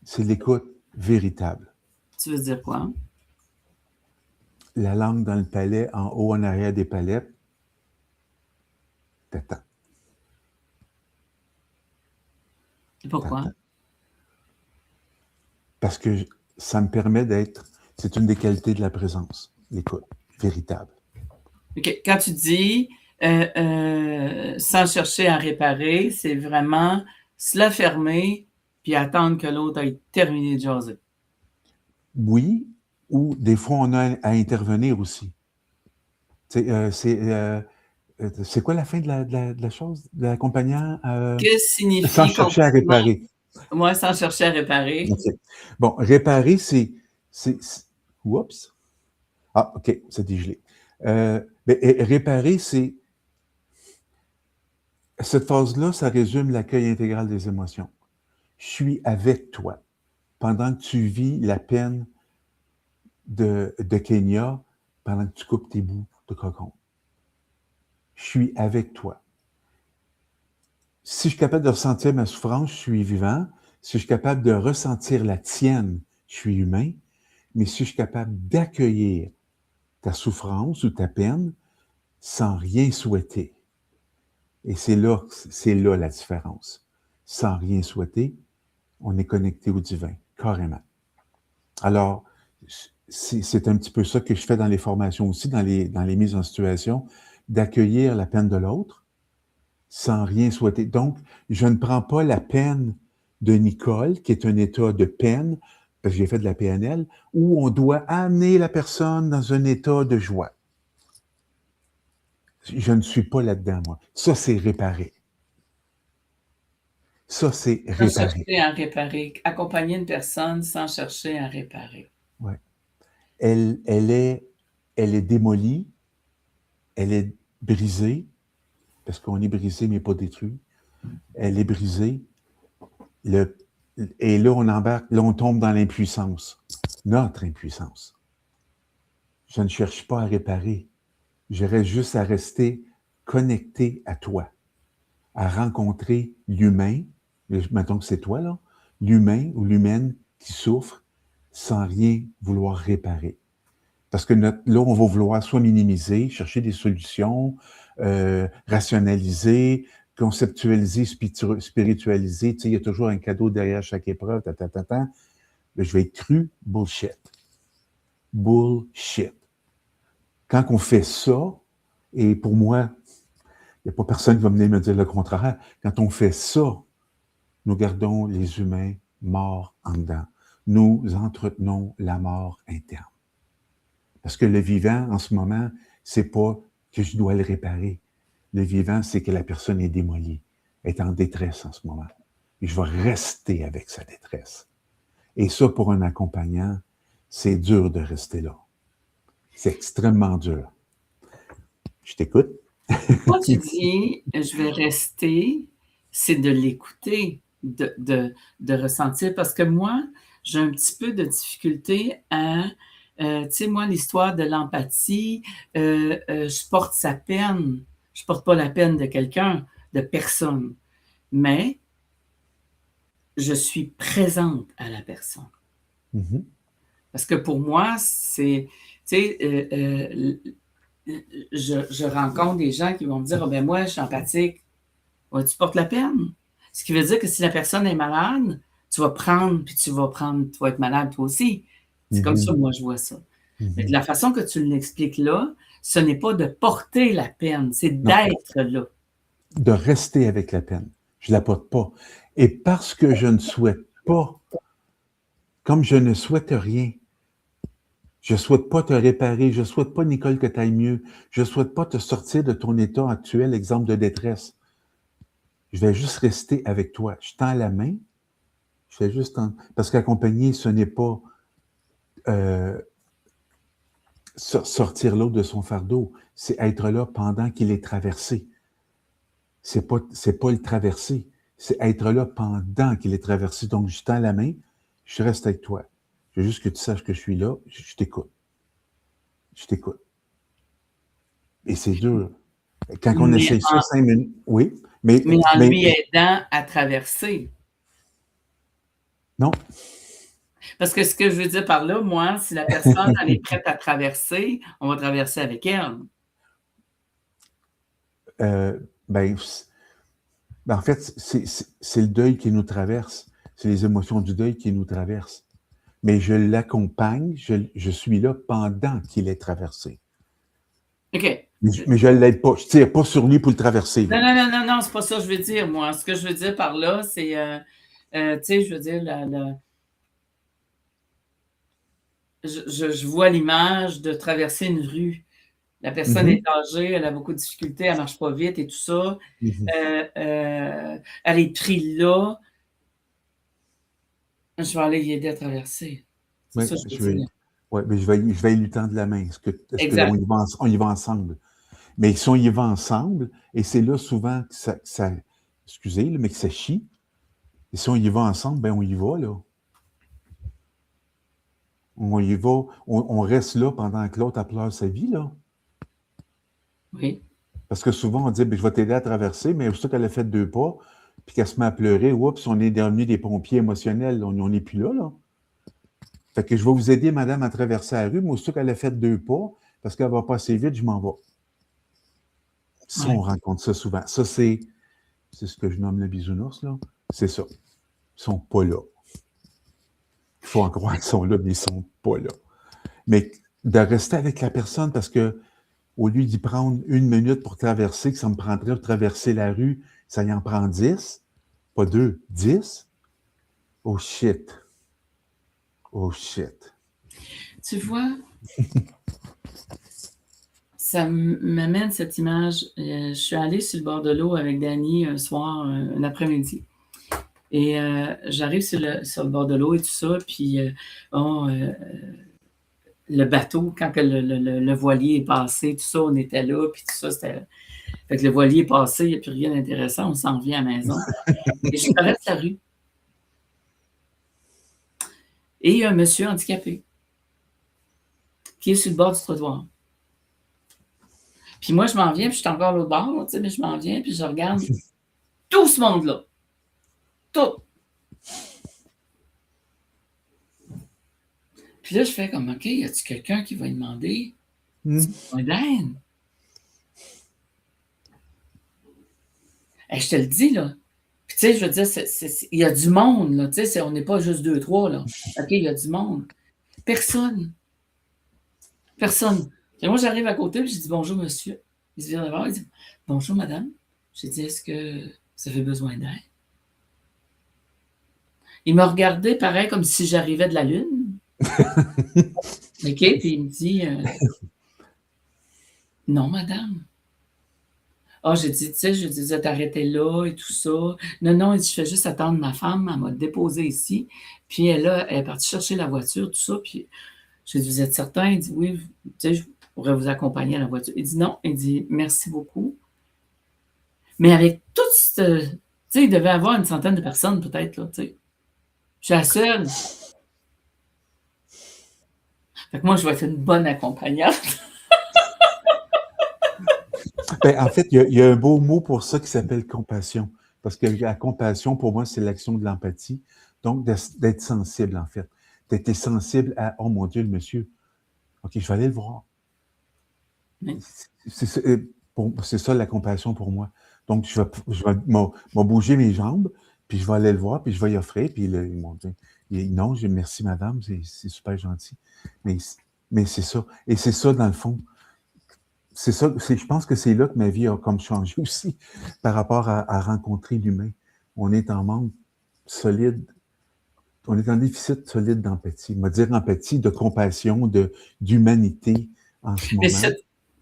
C'est l'écoute véritable. Tu veux dire quoi? La langue dans le palais, en haut, en arrière des palettes. T'attends. Et pourquoi? T'attends. Parce que ça me permet d'être... C'est une des qualités de la présence, l'écoute véritable. Okay. Quand tu dis sans chercher à réparer, c'est vraiment se la fermer puis attendre que l'autre ait terminé de jaser. Oui, ou des fois, on a à intervenir aussi. C'est quoi la fin de la chose, de l'accompagnant? Que signifie Sans chercher à réparer. Moi, sans chercher à réparer. Okay. Bon, réparer, c'est... Oups! Ah, OK, c'est dégelé. Réparer, c'est... Cette phase-là, ça résume l'accueil intégral des émotions. Je suis avec toi pendant que tu vis la peine de Kenya, pendant que tu coupes tes bouts de cocon. Je suis avec toi. Si je suis capable de ressentir ma souffrance, je suis vivant. Si je suis capable de ressentir la tienne, je suis humain. Mais si je suis capable d'accueillir ta souffrance ou ta peine sans rien souhaiter, et c'est là la différence. Sans rien souhaiter, on est connecté au divin, carrément. Alors, c'est un petit peu ça que je fais dans les formations aussi, dans les mises en situation, d'accueillir la peine de l'autre sans rien souhaiter. Donc, je ne prends pas la peine de Nicole, qui est un état de peine, parce que j'ai fait de la PNL, où on doit amener la personne dans un état de joie. Je ne suis pas là-dedans, moi. Ça, c'est réparer. Ça, c'est réparer. Sans chercher à réparer. Accompagner une personne sans chercher à réparer. Oui. Elle est démolie, elle est brisée, parce qu'on est brisé mais pas détruit. Elle est brisée. Et là, on embarque, là, on tombe dans l'impuissance. Notre impuissance. Je ne cherche pas à réparer. Je reste juste à rester connecté à toi, à rencontrer l'humain, mettons que c'est toi, là, l'humain ou l'humaine qui souffre sans rien vouloir réparer. Parce que là, on va vouloir soit minimiser, chercher des solutions, rationaliser, conceptualiser, spiritualiser. Tu sais, il y a toujours un cadeau derrière chaque épreuve. Là, je vais être cru, bullshit. Bullshit. Quand on fait ça, et pour moi, il n'y a pas personne qui va venir me dire le contraire, quand on fait ça, nous gardons les humains morts en dedans. Nous entretenons la mort interne. Parce que le vivant, en ce moment, c'est pas que je dois le réparer. Le vivant, c'est que la personne est démolie, est en détresse en ce moment. Et je vais rester avec sa détresse. Et ça, pour un accompagnant, c'est dur de rester là. C'est extrêmement dur. Je t'écoute. Quand tu dis « je vais rester », c'est de l'écouter, de ressentir. Parce que moi, j'ai un petit peu de difficulté à... tu sais, moi, l'histoire de l'empathie, je porte sa peine. Je porte pas la peine de quelqu'un, de personne. Mais je suis présente à la personne. Mm-hmm. Parce que pour moi, c'est... Tu sais, je rencontre des gens qui vont me dire « oh, ben moi, je suis empathique. Ouais, tu portes la peine. » Ce qui veut dire que si la personne est malade, tu vas prendre, puis tu vas être malade toi aussi. C'est comme ça que moi, je vois ça. Mais de la façon que tu l'expliques là, ce n'est pas de porter la peine, c'est d'être là. De rester avec la peine. Je ne la porte pas. Et parce que je ne souhaite pas, comme je ne souhaite rien, je ne souhaite pas te réparer, je ne souhaite pas, Nicole, que tu ailles mieux, je ne souhaite pas te sortir de ton état actuel, exemple de détresse. Je vais juste rester avec toi. Je tends la main, je fais juste parce qu'accompagner, ce n'est pas sortir l'autre de son fardeau, c'est être là pendant qu'il est traversé. C'est pas le traverser, c'est être là pendant qu'il est traversé. Donc, je tends la main, je reste avec toi. Je veux juste que tu saches que je suis là, je t'écoute. Je t'écoute. Et c'est dur. Quand on essaye ça 5 minutes, oui. Mais en lui aidant à traverser. Non. Parce que ce que je veux dire par là, moi, si la personne elle est prête à traverser, on va traverser avec elle. En fait, c'est le deuil qui nous traverse. C'est les émotions du deuil qui nous traversent. Mais je l'accompagne, je suis là pendant qu'il est traversé. OK. Mais je ne l'aide pas. Je ne tire pas sur lui pour le traverser. Là. Non, c'est pas ça que je veux dire, moi. Ce que je veux dire par là, c'est, tu sais, je veux dire, je vois l'image de traverser une rue. La personne est âgée, elle a beaucoup de difficultés, elle ne marche pas vite et tout ça. Elle est prise là. Je vais aller l'aider à traverser. C'est ça que je veux dire. Oui, mais je vais lui tendre la main. Est-ce que on y va ensemble? Mais si on y va ensemble, et c'est là souvent que ça excusez, mais que ça chie. Et si on y va ensemble, ben on y va, là. On y va, on reste là pendant que l'autre pleure sa vie, là. Oui. Parce que souvent, on dit, je vais t'aider à traverser, mais aussitôt qu'elle a fait 2 pas, puis qu'elle se met à pleurer, oups, on est devenu des pompiers émotionnels, on n'est plus là, là. Fait que je vais vous aider, madame, à traverser la rue, mais aussitôt qu'elle a fait 2 pas, parce qu'elle va pas assez vite, je m'en vais. Ça, on rencontre ça souvent. Ça, c'est ce que je nomme le bisounours, là. C'est ça. Ils sont pas là. Il faut en croire qu'ils sont là, mais ils sont pas là. Mais de rester avec la personne, parce que au lieu d'y prendre 1 minute pour traverser, que ça me prendrait pour traverser la rue, ça y en prend 10, pas 2, 10. Oh shit. Oh shit. Tu vois, ça m'amène cette image. Je suis allée sur le bord de l'eau avec Dany un soir, un après-midi. Et j'arrive sur le bord de l'eau et tout ça, puis le bateau, quand que le voilier est passé, tout ça, on était là, puis tout ça, c'était... Fait que le voilier est passé, il n'y a plus rien d'intéressant, on s'en revient à la maison. Et je traverse la rue. Et il y a un monsieur handicapé qui est sur le bord du trottoir. Puis moi, je m'en viens, puis je suis encore à l'autre bord, tu sais, mais je m'en viens, puis je regarde tout ce monde-là. Tout. Puis là, je fais comme, OK, y a-t-il quelqu'un qui va lui demander un d'aide? Je te le dis, là. Puis tu sais, je veux dire, il y a du monde, là. Tu sais, on n'est pas juste 2, 3, là. OK, il y a du monde. Personne. Personne. Et moi, j'arrive à côté, puis je dis bonjour, monsieur. Il se vient de voir, il dit bonjour, madame. J'ai dit, est-ce que vous avez besoin d'aide? Il m'a regardé pareil comme si j'arrivais de la Lune. OK, puis il me dit non, madame. Ah, j'ai dit, tu sais, je disais, t'arrêter là et tout ça. Non, non, il dit, je fais juste attendre ma femme, elle m'a déposé ici. Puis elle est partie chercher la voiture, tout ça. Puis j'ai dit, vous êtes certain? Il dit, oui, tu sais, je pourrais vous accompagner à la voiture. Il dit, non. Il dit, merci beaucoup. Mais avec tout ce... Tu sais, il devait avoir une centaine de personnes, peut-être, là, tu sais. Je suis la seule. Fait que moi, je vais être une bonne accompagnante. Ben, en fait, il y a un beau mot pour ça qui s'appelle compassion. Parce que la compassion, pour moi, c'est l'action de l'empathie. Donc, d'être sensible, en fait. D'être sensible à, oh mon Dieu, le monsieur. OK, je vais aller le voir. Oui. C'est ça la compassion pour moi. Donc, je vais bouger mes jambes, puis je vais aller le voir, puis je vais y offrir, puis ils m'ont dit, non, merci madame, c'est super gentil. Mais c'est ça. Et c'est ça, dans le fond. C'est ça, je pense que c'est là que ma vie a comme changé aussi par rapport à rencontrer l'humain. On est en manque solide, on est en déficit solide d'empathie. On va dire empathie, de compassion, d'humanité en ce moment. Mais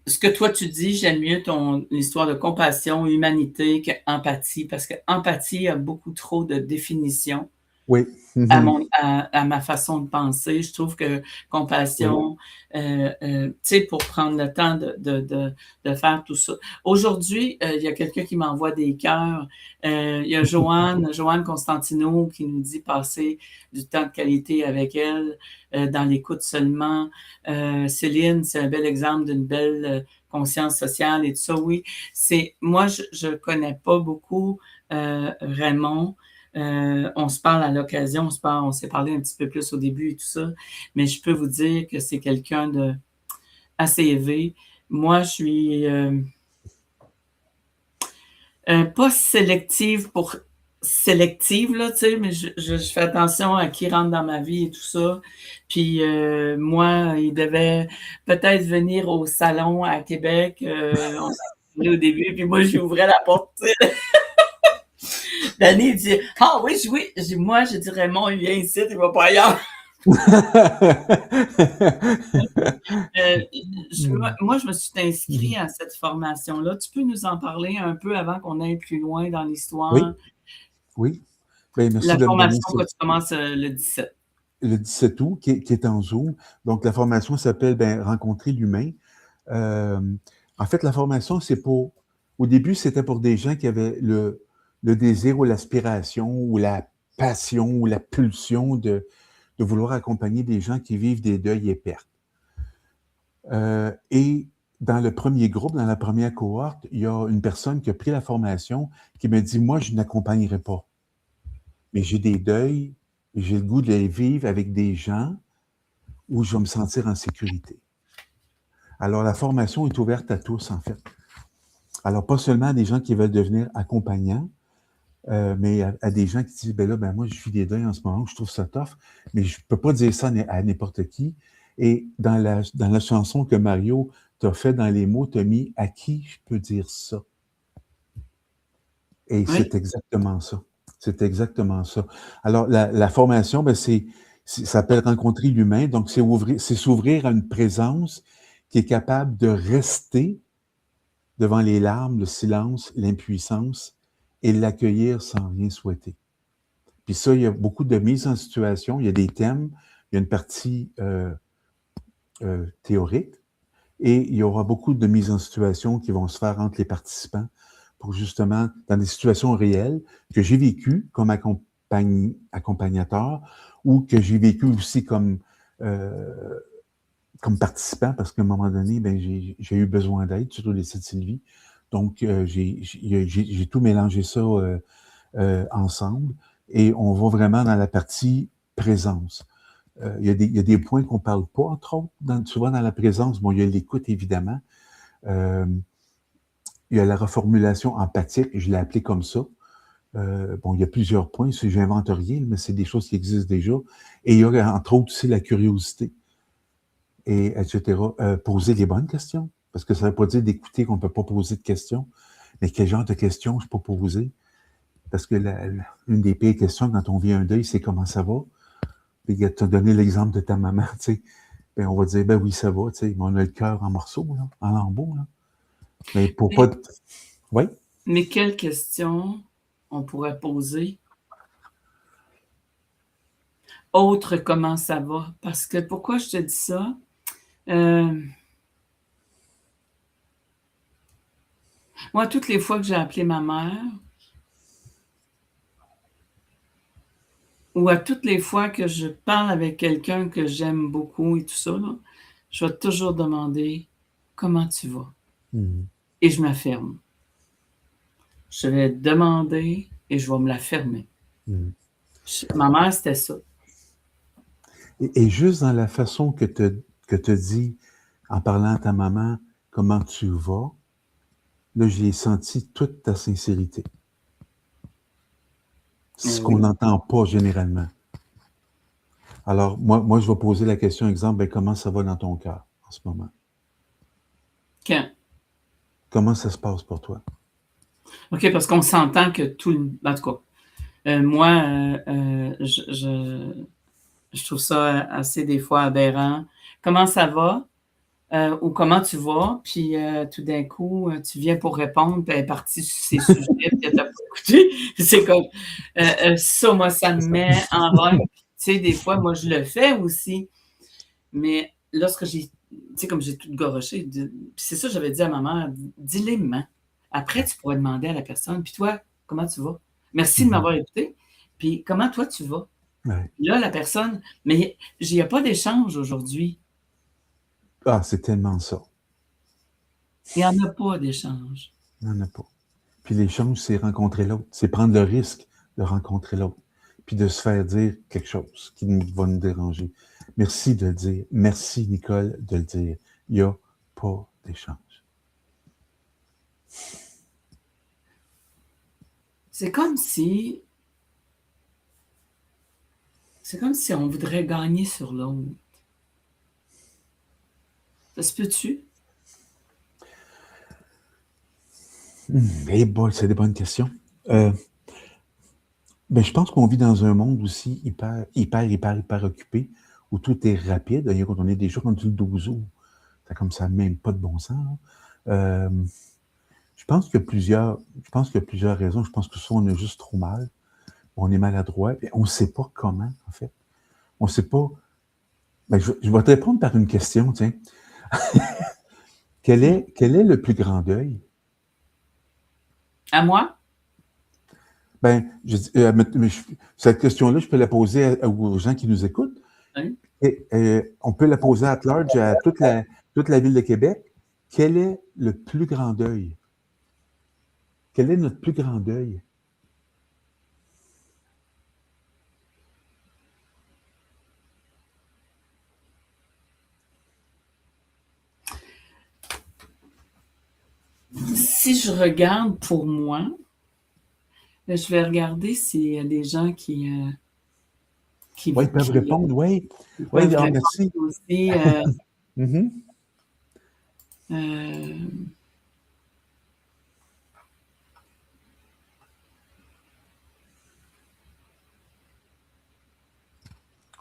ce que toi tu dis, j'aime mieux ton histoire de compassion, humanité que empathie, parce que empathie a beaucoup trop de définitions. Oui. À ma façon de penser. Je trouve que compassion, tu sais, pour prendre le temps de faire tout ça. Aujourd'hui, il y a quelqu'un qui m'envoie des cœurs. Il y a Joanne Constantino qui nous dit passer du temps de qualité avec elle, dans l'écoute seulement. Céline, c'est un bel exemple d'une belle conscience sociale et tout ça. Oui, moi, je connais pas beaucoup Raymond. On se parle à l'occasion, on s'est parlé un petit peu plus au début et tout ça, mais je peux vous dire que c'est quelqu'un de assez élevé. Moi, je suis pas sélective pour sélective, là, tu sais, mais je fais attention à qui rentre dans ma vie et tout ça. Puis moi, il devait peut-être venir au salon à Québec. On s'est parlé au début, puis moi, j'y ouvrais la porte, tu sais. Danny dit ah oui, moi, je dis Raymond, il vient ici, il va pas ailleurs. Moi, je me suis inscrit à cette formation-là. Tu peux nous en parler un peu avant qu'on aille plus loin dans l'histoire? Oui. Ben, merci la de formation me donner que tu commences le 17. Le 17 août, qui est en Zoom. Donc, la formation s'appelle Rencontrer l'humain. En fait, la formation, au début, c'était pour des gens qui avaient le désir ou l'aspiration ou la passion ou la pulsion de vouloir accompagner des gens qui vivent des deuils et pertes. Et dans le premier groupe, dans la première cohorte, il y a une personne qui a pris la formation qui me dit, moi, je n'accompagnerai pas. Mais j'ai des deuils, et j'ai le goût de les vivre avec des gens où je vais me sentir en sécurité. Alors, la formation est ouverte à tous, en fait. Alors, pas seulement à des gens qui veulent devenir accompagnants, mais à des gens qui disent, moi, je vis des deuils en ce moment, je trouve ça tough, mais je peux pas dire ça à n'importe qui. Et dans la chanson que Mario t'a fait dans les mots, t'as mis « À qui je peux dire ça? » Et oui. C'est exactement ça. C'est exactement ça. Alors, la formation, ça s'appelle « Rencontrer l'humain », donc c'est s'ouvrir à une présence qui est capable de rester devant les larmes, le silence, l'impuissance, et l'accueillir sans rien souhaiter. Puis ça, il y a beaucoup de mises en situation, il y a des thèmes, il y a une partie théorique et il y aura beaucoup de mises en situation qui vont se faire entre les participants pour justement, dans des situations réelles que j'ai vécues comme accompagnateur ou que j'ai vécu aussi comme participant parce qu'à un moment donné, ben, j'ai eu besoin d'aide, surtout les sites Sylvie. Donc, j'ai tout mélangé ça ensemble et on va vraiment dans la partie présence. Il y a des points qu'on ne parle pas, entre autres, souvent dans la présence. Bon, il y a l'écoute, évidemment. Il y a la reformulation empathique, je l'ai appelé comme ça. Bon, il y a plusieurs points, j'invente rien, mais c'est des choses qui existent déjà. Et il y a, entre autres, aussi la curiosité, et etc. Poser les bonnes questions, parce que ça ne veut pas dire d'écouter qu'on ne peut pas poser de questions, mais quel genre de questions je peux poser? Parce que une des pires questions quand on vit un deuil, c'est comment ça va? Puis tu as donné l'exemple de ta maman, tu sais. Ben, on va dire, ben oui, ça va, tu sais, mais on a le cœur en morceaux, là, en lambeaux, là. Mais pour pas... Oui? Mais quelles questions on pourrait poser autre comment ça va? Parce que pourquoi je te dis ça? Moi, toutes les fois que j'ai appelé ma mère, ou à toutes les fois que je parle avec quelqu'un que j'aime beaucoup et tout ça, là, je vais toujours demander comment tu vas? Et je m'affirme. Je vais demander et je vais me la fermer. Ma mère, c'était ça. Et juste dans la façon que tu dis, en parlant à ta maman, comment tu vas, là, j'ai senti toute ta sincérité. Ce qu'on n'entend pas généralement. Alors, moi, je vais poser la question, exemple, ben, comment ça va dans ton cœur en ce moment? Quand? Comment ça se passe pour toi? OK, parce qu'on s'entend que tout le... En tout cas, moi, je trouve ça assez des fois aberrant. Comment ça va? Ou comment tu vas? Puis tout d'un coup, tu viens pour répondre, puis elle est partie sur ces sujets, puis elle t'a pas écouté. C'est comme ça, moi, ça me met en rogne. Tu sais, des fois, moi, je le fais aussi. Mais lorsque j'ai, tu sais, comme j'ai tout goroché, c'est ça, j'avais dit à ma mère, dis-les mains. Après, tu pourrais demander à la personne, puis toi, comment tu vas? Merci de m'avoir écouté. Puis comment toi, tu vas? Ouais. Là, la personne, mais il n'y a pas d'échange aujourd'hui. Ah, c'est tellement ça. Il n'y en a pas d'échange. Il n'y en a pas. Puis l'échange, c'est rencontrer l'autre. C'est prendre le risque de rencontrer l'autre. Puis de se faire dire quelque chose qui va nous déranger. Merci de le dire. Merci, Nicole, de le dire. Il n'y a pas d'échange. C'est comme si on voudrait gagner sur l'autre. Ça se peut-tu? Eh boy, c'est des bonnes questions. Ben, je pense qu'on vit dans un monde aussi hyper occupé, où tout est rapide. D'ailleurs, quand on est déjà rendu le 12 août, c'est comme ça, même pas de bon sens. Je pense qu'il y a plusieurs raisons. Je pense que soit on a juste trop mal, on est maladroit, et on ne sait pas comment, en fait. On ne sait pas. Ben, je vais te répondre par une question, tiens. Quel est le plus grand deuil? À moi? Ben, cette question-là, je peux la poser aux gens qui nous écoutent. Oui. Et, on peut la poser à large à toute la ville de Québec. Quel est le plus grand deuil? Quel est notre plus grand deuil? Si je regarde pour moi, je vais regarder s'il y a des gens qui oui, ils peuvent répondre, oui. Oui, merci. Aussi,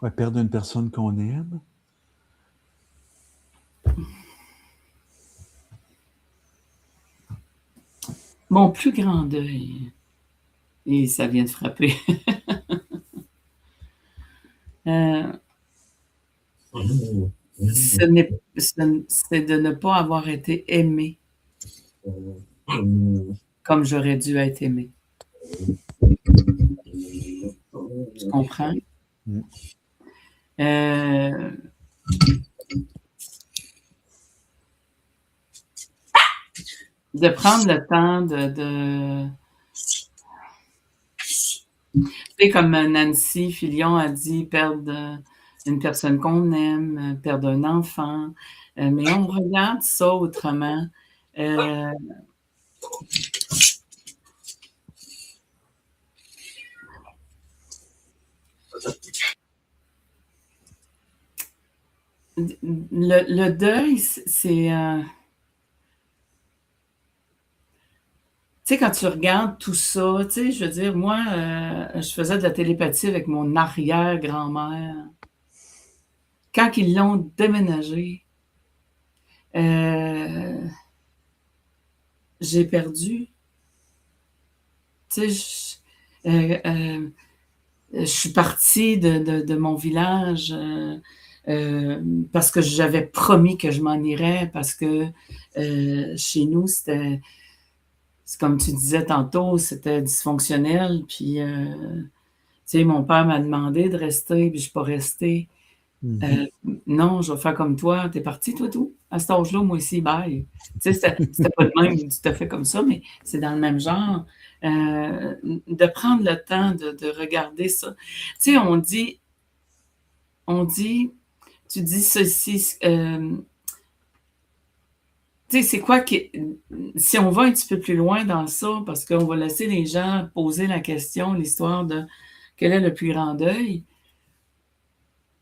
Ouais, perdre une personne qu'on aime. Mon plus grand deuil, et ça vient de frapper. c'est de ne pas avoir été aimé comme j'aurais dû être aimé. Tu comprends? Mm. De prendre le temps de tu sais, comme Nancy Filion a dit, perdre une personne qu'on aime, perdre un enfant, mais on regarde ça autrement. Le deuil, c'est... tu sais, quand tu regardes tout ça, tu sais, je veux dire, moi, je faisais de la télépathie avec mon arrière-grand-mère. Quand ils l'ont déménagé, j'ai perdu. Tu sais, je suis partie de mon village parce que j'avais promis que je m'en irais, parce que chez nous, c'est comme tu disais tantôt, c'était dysfonctionnel. Puis, tu sais, mon père m'a demandé de rester, puis je ne suis pas restée. Non, je vais faire comme toi. T'es parti, toi, tout? À cet âge-là, moi aussi, bye. Tu sais, c'était pas le même tout à fait comme ça, mais c'est dans le même genre. De prendre le temps de regarder ça. Tu sais, tu dis ceci, tu sais, c'est quoi qui... Si on va un petit peu plus loin dans ça, parce qu'on va laisser les gens poser la question, l'histoire de quel est le plus grand deuil. Tu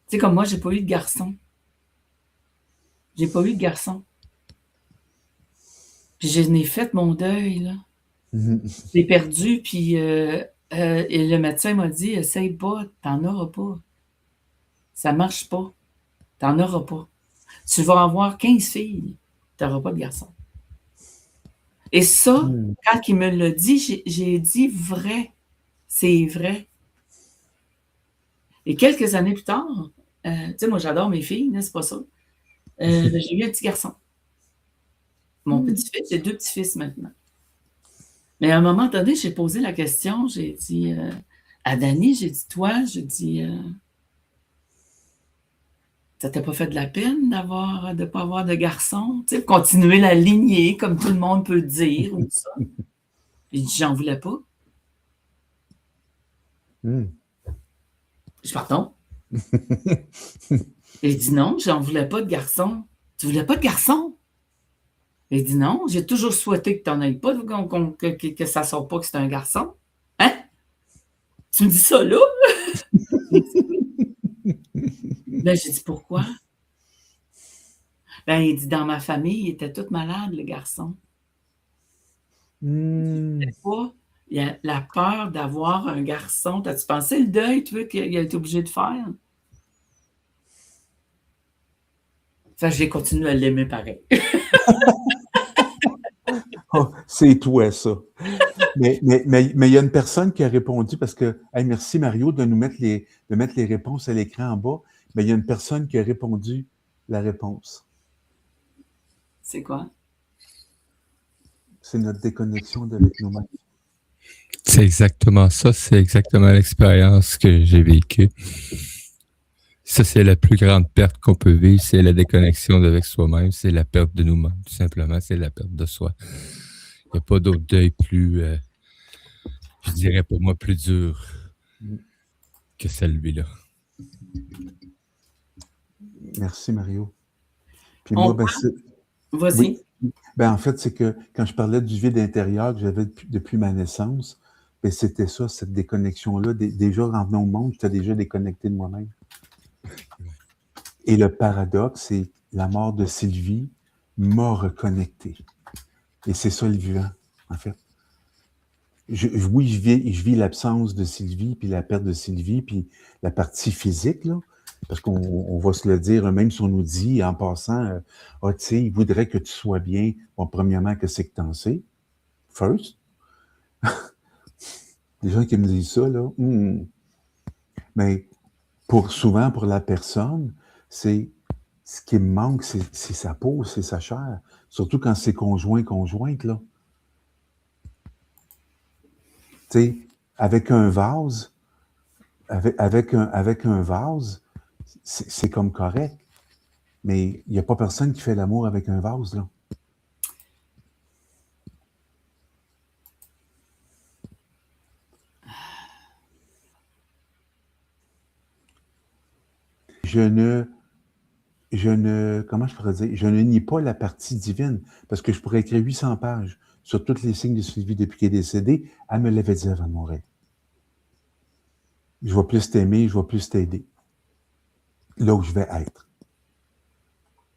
sais, comme moi, j'ai pas eu de garçon. J'ai pas eu de garçon. Puis je n'ai fait mon deuil, là. Je l'ai perdu, puis et le médecin m'a dit, essaye pas, t'en auras pas. Ça marche pas. T'en auras pas. Tu vas avoir 15 filles, t'auras pas de garçon. Et ça, quand il me l'a dit, j'ai dit vrai. C'est vrai. Et quelques années plus tard, tu sais, moi j'adore mes filles, c'est pas ça. J'ai eu un petit garçon. Mon petit-fils, j'ai 2 petits-fils maintenant. Mais à un moment donné, j'ai posé la question, j'ai dit à Dani, j'ai dit, toi, j'ai dit, ça t'a pas fait de la peine de ne pas avoir de garçon? Tu sais, continuer la lignée, comme tout le monde peut dire, ou ça. Puis il dit, j'en voulais pas. Je dis, pardon? Il dit, non, j'en voulais pas de garçon. Tu voulais pas de garçon? Il dit, non, j'ai toujours souhaité que tu n'en aies pas, que ça ne sorte pas que c'est un garçon. Hein? Tu me dis ça là? Ben, j'ai dit, pourquoi? Ben, il dit, dans ma famille, ils étaient tous malades, les garçons. Il y a la peur d'avoir un garçon. T'as-tu pensé le deuil, tu vois, qu'il a été obligé de faire? Enfin, j'ai continué à l'aimer pareil. Oh, c'est toi, ça. Mais il y a une personne qui a répondu, parce que, hey, merci Mario de mettre les réponses à l'écran en bas, mais il y a une personne qui a répondu la réponse. C'est quoi? C'est notre déconnexion avec nous-mêmes. C'est exactement ça, c'est exactement l'expérience que j'ai vécue. Ça, c'est la plus grande perte qu'on peut vivre, c'est la déconnexion avec soi-même, c'est la perte de nous-mêmes, tout simplement, c'est la perte de soi. Il n'y a pas d'autre deuil plus, je dirais pour moi, plus dur que celui-là. Merci Mario. Puis moi, Vas-y. Oui. Ben, en fait, c'est que quand je parlais du vide intérieur que j'avais depuis ma naissance, ben, c'était ça, cette déconnexion-là. Déjà, en venant au monde, j'étais déjà déconnecté de moi-même. Et le paradoxe, c'est la mort de Sylvie m'a reconnecté. Et c'est ça le vivant, en fait. Oui, je vis l'absence de Sylvie, puis la perte de Sylvie, puis la partie physique, là, parce qu'on va se le dire, même si on nous dit en passant, tu sais, il voudrait que tu sois bien. Bon, premièrement, que c'est que t'en sais? First. Les gens qui me disent ça, là. Mais souvent, pour la personne, c'est Ce qui me manque, c'est sa peau, c'est sa chair. Surtout quand c'est conjointe, là. Tu sais, avec un vase, avec un vase, c'est comme correct. Mais il n'y a pas personne qui fait l'amour avec un vase, là. Comment je pourrais dire, je ne nie pas la partie divine, parce que je pourrais écrire 800 pages sur tous les signes de Sylvie depuis qu'elle est décédée. Elle me l'avait dit avant de mourir. Je vais plus t'aimer, je vais plus t'aider. Là où je vais être.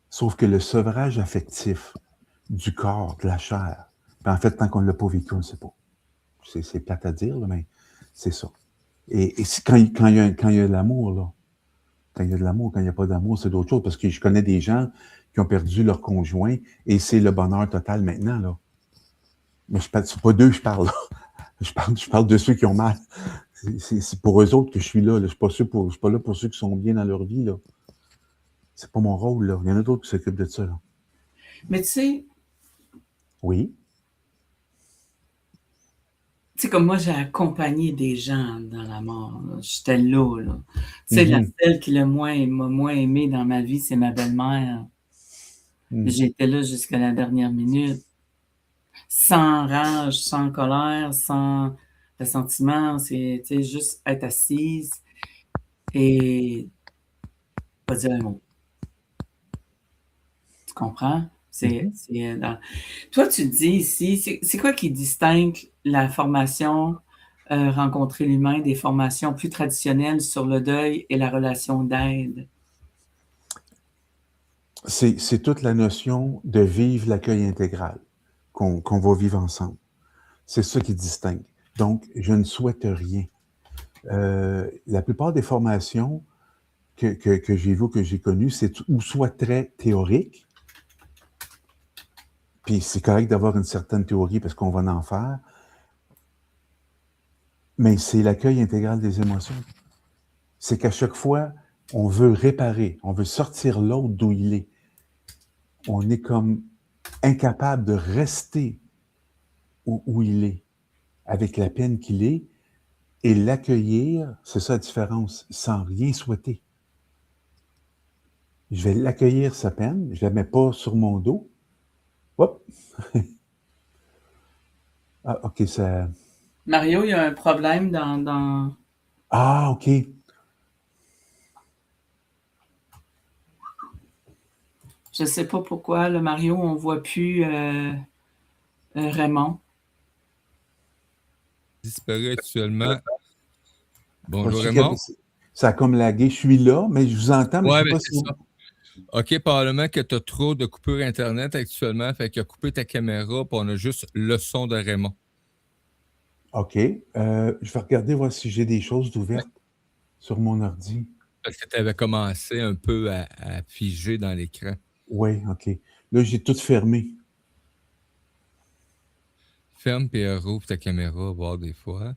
Sauf que le sevrage affectif du corps, de la chair, ben en fait, tant qu'on ne l'a pas vécu, on ne sait pas. C'est plate à dire, là, mais c'est ça. Et quand il y a de l'amour, là, quand il y a de l'amour, quand il n'y a pas d'amour, c'est d'autres choses. Parce que je connais des gens qui ont perdu leur conjoint et c'est le bonheur total maintenant, là. Mais c'est pas d'eux que je parle, là. Je parle de ceux qui ont mal. C'est pour eux autres que je suis là. Je ne suis pas là pour ceux qui sont bien dans leur vie, là. C'est pas mon rôle, là. Il y en a d'autres qui s'occupent de ça, là. Mais tu sais, Oui. comme moi, j'ai accompagné des gens dans la mort. Là. J'étais là. Tu sais, la seule qui m'a moins aimé dans ma vie, c'est ma belle-mère. J'étais là jusqu'à la dernière minute. Sans rage, sans colère, sans ressentiment. C'est juste être assise et pas dire un mot. Tu comprends? Toi, tu dis ici, c'est quoi qui distingue la formation Rencontrer l'humain des formations plus traditionnelles sur le deuil et la relation d'aide? C'est toute la notion de vivre l'accueil intégral qu'on va vivre ensemble. C'est ça qui distingue. Donc, je ne souhaite rien. La plupart des formations que j'ai vues, que j'ai connues, c'est ou soit très théorique, puis c'est correct d'avoir une certaine théorie parce qu'on va en faire, mais c'est l'accueil intégral des émotions. C'est qu'à chaque fois, on veut réparer, on veut sortir l'autre d'où il est. On est comme incapable de rester où il est, avec la peine qu'il est, et l'accueillir, c'est ça la différence, sans rien souhaiter. Je vais l'accueillir, sa peine, je ne la mets pas sur mon dos. Hop! Ah, OK, ça... Mario, il y a un problème dans... Ah, OK. Je ne sais pas pourquoi, le Mario, on ne voit plus Raymond. Disparaît actuellement. Bonjour Raymond. Ça a comme lagué. Je suis là, mais je vous entends, mais je ne sais pas si... Ça. OK, probablement que tu as trop de coupures Internet actuellement, fait qu'il a coupé ta caméra, puis on a juste le son de Raymond. OK. Je vais regarder, voir si j'ai des choses d'ouvertes sur mon ordi. Parce que tu avais commencé un peu à figer dans l'écran. Oui, OK. Là, j'ai tout fermé. Ferme et rouvre ta caméra, voir des fois.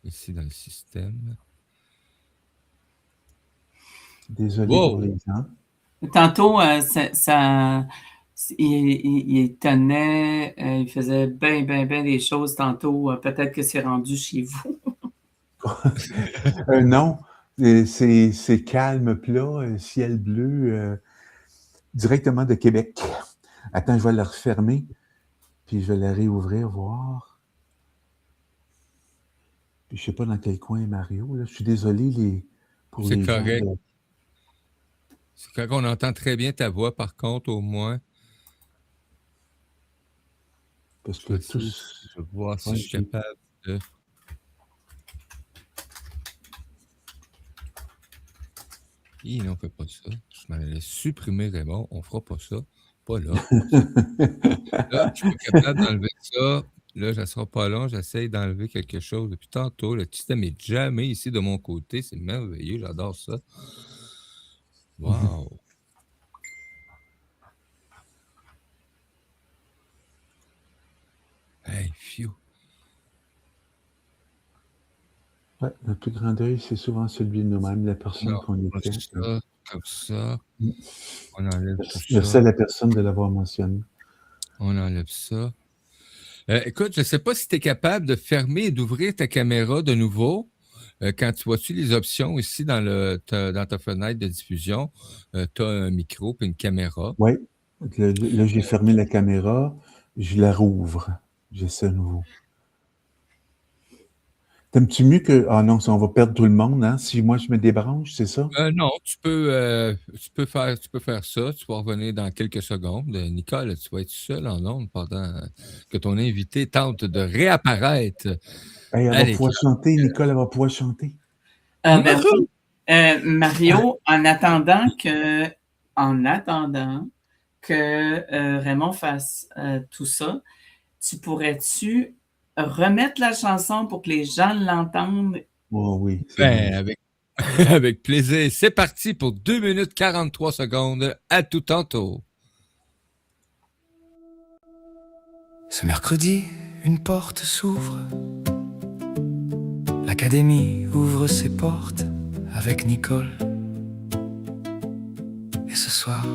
Ici, dans le système. Désolé pour les gens. Tantôt, il tenait, il faisait bien des choses tantôt. Peut-être que c'est rendu chez vous. Non, c'est calme, plat, ciel bleu, directement de Québec. Attends, je vais la refermer, puis je vais la réouvrir, voir. Puis je ne sais pas dans quel coin est Mario. Là. Je suis désolé pour les gens. C'est correct. C'est correct, on entend très bien ta voix, par contre, au moins. Parce que tous... Je vais voir si je suis capable de... non, on ne fait pas ça. Je m'en allais supprimer Raymond. On ne fera pas ça. Pas là. Là, je suis pas capable d'enlever ça. Là, ça ne sera pas long. J'essaye d'enlever quelque chose depuis tantôt. Le système n'est jamais ici de mon côté. C'est merveilleux. J'adore ça. Wow! Hey, phew! Ouais, le plus grand deuil, c'est souvent celui de nous-mêmes, la personne qu'on était. Ça, comme ça. Mm. On enlève tout Je ça. sais la personne de l'avoir mentionné. On enlève ça. Écoute, je ne sais pas si tu es capable de fermer et d'ouvrir ta caméra de nouveau. Quand tu vois-tu les options ici dans ta fenêtre de diffusion, tu as un micro et une caméra. Oui. Là, j'ai fermé la caméra. Je la rouvre. J'essaie à nouveau. T'aimes-tu mieux que... Ah non, ça, on va perdre tout le monde, hein? Si moi, je me débranche, c'est ça? Non, tu peux faire ça. Tu vas revenir dans quelques secondes. Nicole, tu vas être seule en ondes pendant que ton invité tente de réapparaître. Hey, elle va Allez, pouvoir chanter, Nicole, elle va pouvoir chanter. Ben oui. Mario, en attendant que Raymond fasse tout ça, tu pourrais-tu remettre la chanson pour que les gens l'entendent? Oh oui, c'est ben, bien. avec plaisir. C'est parti pour 2 minutes 43 secondes. À tout tantôt. Ce mercredi, une porte s'ouvre. L'académie ouvre ses portes avec Nicole. Et ce soir,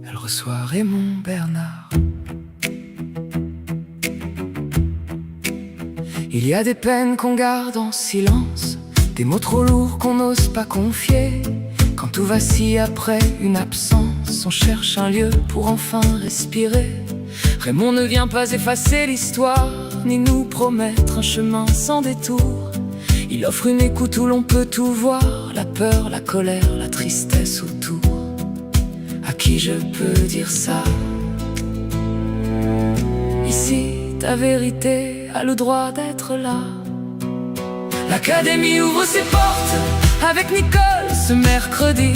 elle reçoit Raymond Bernard. Il y a des peines qu'on garde en silence, des mots trop lourds qu'on n'ose pas confier. Quand tout vacille après une absence, on cherche un lieu pour enfin respirer. Raymond ne vient pas effacer l'histoire, ni nous promettre un chemin sans détour. Il offre une écoute où l'on peut tout voir, la peur, la colère, la tristesse autour. À qui je peux dire ça? Ici, ta vérité a le droit d'être là. L'académie ouvre ses portes avec Nicole ce mercredi.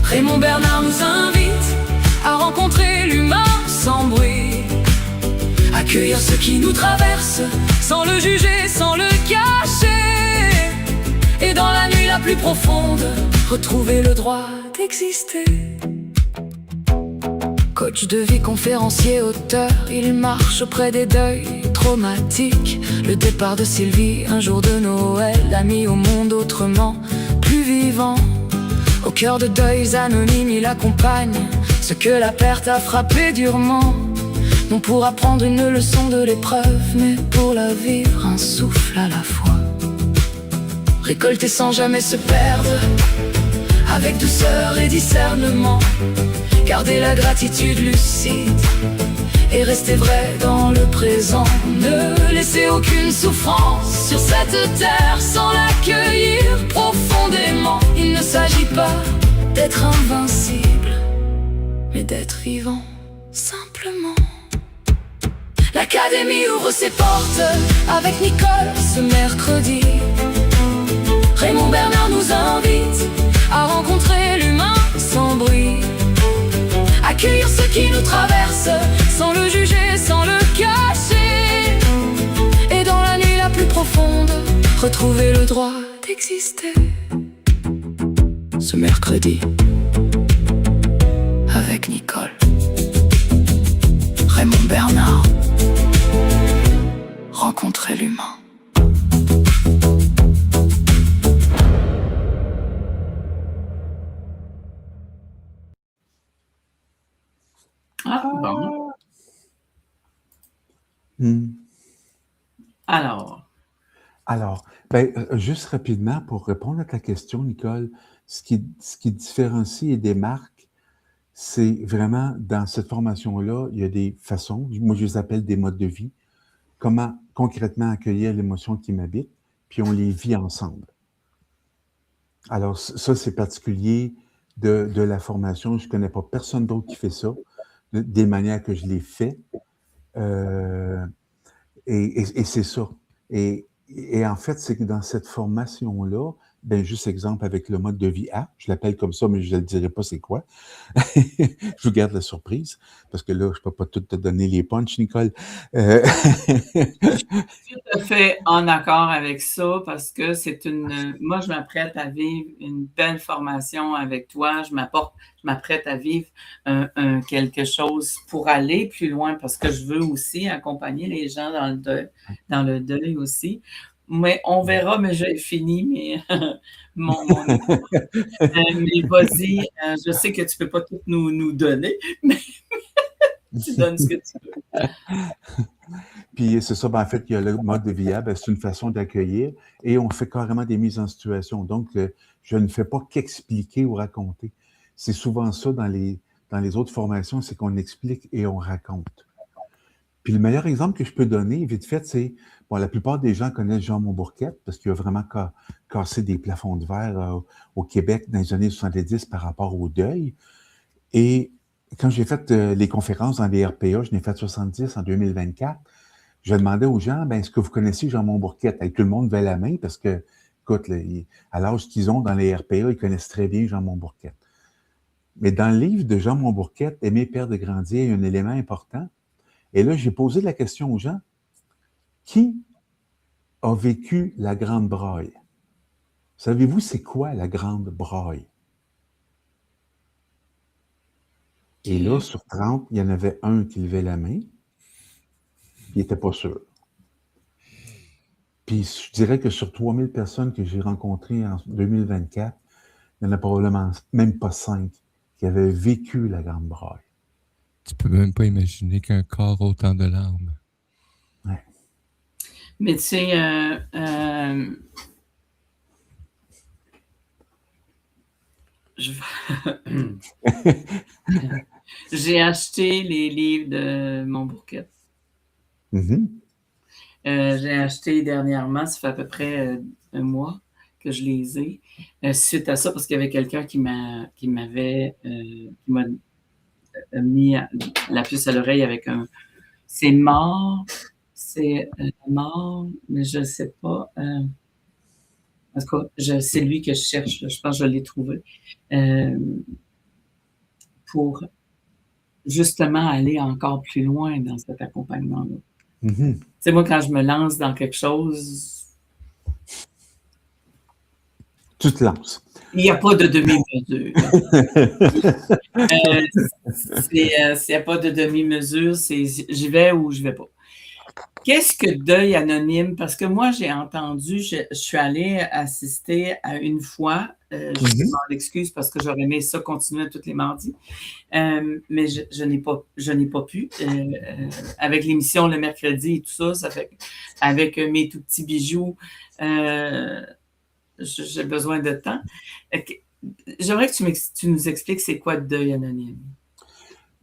Raymond Bernard nous invite à rencontrer l'humain sans bruit. Accueillir ce qui nous traverse, sans le juger, sans le cacher. Et dans la nuit la plus profonde, retrouver le droit d'exister. Coach de vie, conférencier, auteur, il marche auprès des deuils traumatiques. Le départ de Sylvie, un jour de Noël, l'a mis au monde autrement, plus vivant. Au cœur de deuils anonymes, il accompagne ce que la perte a frappé durement. Non pour apprendre une leçon de l'épreuve, mais pour la vivre un souffle à la fois. Récolter sans jamais se perdre, avec douceur et discernement. Garder la gratitude lucide et rester vrai dans le présent. Ne laisser aucune souffrance sur cette terre sans l'accueillir profondément. Il ne s'agit pas d'être invincible, mais d'être vivant simplement. L'académie ouvre ses portes avec Nicole ce mercredi. Raymond Bernard nous invite à rencontrer l'humain sans bruit. Accueillir ce qui nous traverse, sans le juger, sans le cacher. Et dans la nuit la plus profonde, retrouver le droit d'exister. Ce mercredi, avec Nicole, Raymond Bernard, rencontrer l'humain. Ah, bon. Alors, juste rapidement, pour répondre à ta question, Nicole, ce qui différencie et démarque, c'est vraiment, dans cette formation-là, il y a des façons, moi je les appelle des modes de vie, comment concrètement accueillir l'émotion qui m'habite, puis on les vit ensemble. Alors, ça, c'est particulier de la formation. Je ne connais pas personne d'autre qui fait ça, des manières que je l'ai fait. Et c'est ça. Et en fait, c'est que dans cette formation-là, juste exemple avec le mode de vie A, je l'appelle comme ça, mais je ne le dirai pas c'est quoi. Je vous garde la surprise, parce que là, je ne peux pas tout te donner les punchs, Nicole. Tout à fait en accord avec ça, parce que moi, je m'apprête à vivre une belle formation avec toi. Je m'apprête à vivre quelque chose pour aller plus loin, parce que je veux aussi accompagner les gens dans le deuil aussi. Mais on verra, mais j'ai fini mon mais vas-y, je sais que tu peux pas tout nous donner, mais tu donnes ce que tu veux. Puis c'est ça, ben, en fait, il y a le mode de VIA, ben, c'est une façon d'accueillir et on fait carrément des mises en situation. Donc, je ne fais pas qu'expliquer ou raconter. C'est souvent ça dans les autres formations, c'est qu'on explique et on raconte. Puis le meilleur exemple que je peux donner, vite fait, c'est, bon, la plupart des gens connaissent Jean Montbourquette parce qu'il a vraiment cassé des plafonds de verre au Québec dans les années 70 par rapport au deuil. Et quand j'ai fait les conférences dans les RPA, je n'ai fait 70 en 2024, je demandais aux gens, ben, est-ce que vous connaissez Jean Montbourquette? Et tout le monde levait la main parce que, écoute, là, à l'âge qu'ils ont dans les RPA, ils connaissent très bien Jean Montbourquette. Mais dans le livre de Jean Montbourquette, Aimer, perdre, grandir, il y a un élément important. Et là, j'ai posé la question aux gens, qui a vécu la Grande Braille? Savez-vous c'est quoi la Grande Braille? Et là, sur 30, il y en avait un qui levait la main, il n'était pas sûr. Puis je dirais que sur 3000 personnes que j'ai rencontrées en 2024, il y en a probablement même pas 5 qui avaient vécu la Grande Braille. Tu peux même pas imaginer qu'un corps a autant de larmes. Ouais. Mais tu sais, j'ai acheté les livres de Montbourquette. Mm-hmm. J'ai acheté dernièrement, ça fait à peu près un mois que je les ai. Suite à ça, parce qu'il y avait quelqu'un qui m'a mis la puce à l'oreille avec un c'est mort, mais je ne sais pas. En tout cas, c'est lui que je cherche. Là. Je pense que je l'ai trouvé. Pour justement aller encore plus loin dans cet accompagnement-là. Mm-hmm. Tu sais, moi, quand je me lance dans quelque chose, Tu te lances. il n'y a pas de demi-mesure. S'il n'y a pas de demi-mesure, c'est j'y vais ou je ne vais pas. Qu'est-ce que deuil anonyme? Parce que moi, j'ai entendu, je suis allée assister à une fois, je demande excuse parce que j'aurais aimé ça continuer tous les mardis, mais je n'ai pas pu. Avec l'émission le mercredi et tout ça, ça fait avec mes tout petits bijoux, j'ai besoin de temps. J'aimerais que tu nous expliques c'est quoi deuil anonyme.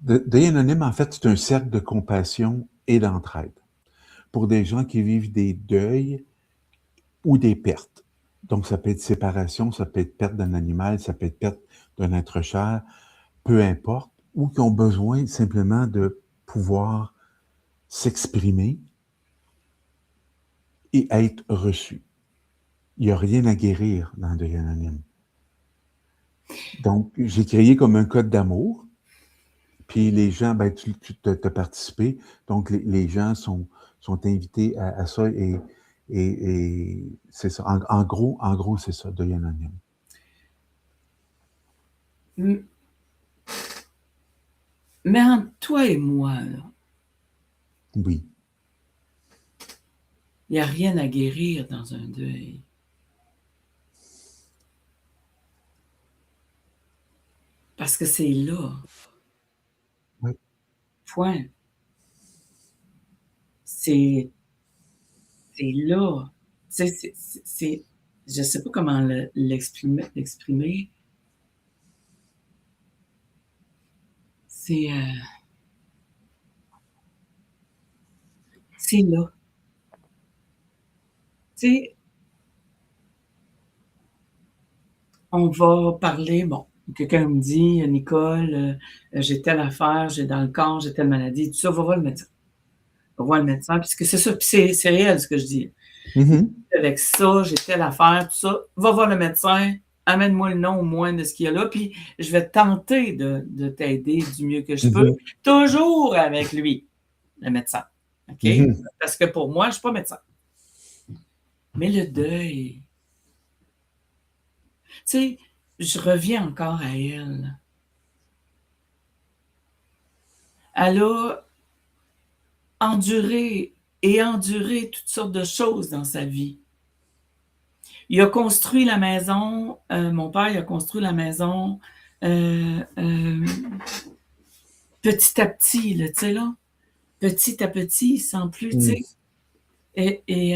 Deuil anonyme, en fait, c'est un cercle de compassion et d'entraide pour des gens qui vivent des deuils ou des pertes. Donc, ça peut être séparation, ça peut être perte d'un animal, ça peut être perte d'un être cher, peu importe, ou qui ont besoin simplement de pouvoir s'exprimer et être reçus. Il n'y a rien à guérir dans le deuil anonyme. Donc, j'ai créé comme un code d'amour, puis les gens, ben, tu as participé, donc les gens sont invités à ça et c'est ça. En gros, c'est ça, deuil anonyme. Mais entre toi et moi, là, Oui. il n'y a rien à guérir dans un deuil. Parce que c'est là. Oui. Point. C'est là. Tu sais, je ne sais pas comment l'exprimer. C'est là. Tu sais, on va parler, bon, quelqu'un me dit, Nicole, j'ai telle affaire, j'ai dans le corps, j'ai telle maladie, tout ça, va voir le médecin. Va voir le médecin, puisque c'est ça, puis c'est réel ce que je dis. Avec ça, j'ai telle affaire, tout ça, va voir le médecin, amène-moi le nom au moins de ce qu'il y a là, puis je vais tenter de t'aider du mieux que je peux, toujours avec lui, le médecin. OK? Parce que pour moi, je ne suis pas médecin. Mais le deuil, tu sais, je reviens encore à elle. Elle a enduré toutes sortes de choses dans sa vie. Il a construit la maison, mon père, il a construit la maison petit à petit, là, tu sais, là. Petit à petit, sans plus, tu sais. Et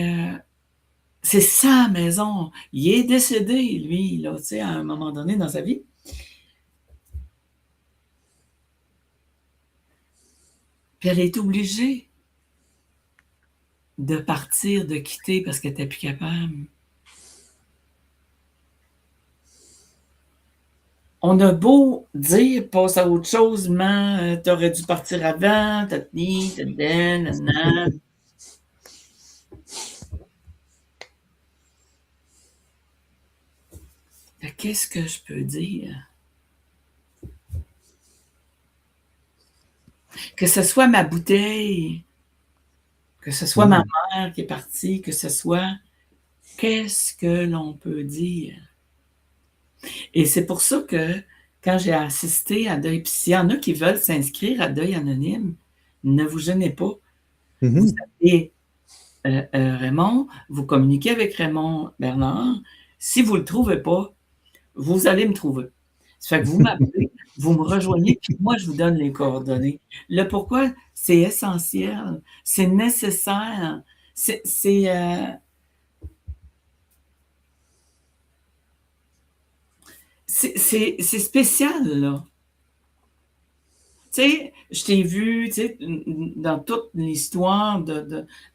c'est sa maison. Il est décédé, lui, là, tu sais, à un moment donné dans sa vie. Puis elle est obligée de partir, de quitter parce qu'elle n'était plus capable. On a beau dire, passe à autre chose, man, t'aurais dû partir avant, nanana. Qu'est-ce que je peux dire? Que ce soit ma bouteille, que ce soit ma mère qui est partie, que ce soit... Qu'est-ce que l'on peut dire? Et c'est pour ça que quand j'ai assisté à Deuil, puis s'il y en a qui veulent s'inscrire à Deuil anonyme, ne vous gênez pas. Vous savez, Raymond, vous communiquez avec Raymond Bernard. Si vous ne le trouvez pas, vous allez me trouver. Ça fait que vous m'appelez, vous me rejoignez, puis moi, je vous donne les coordonnées. Le pourquoi, c'est essentiel, c'est nécessaire, c'est spécial, là. Tu sais, je t'ai vu, tu sais, dans toute l'histoire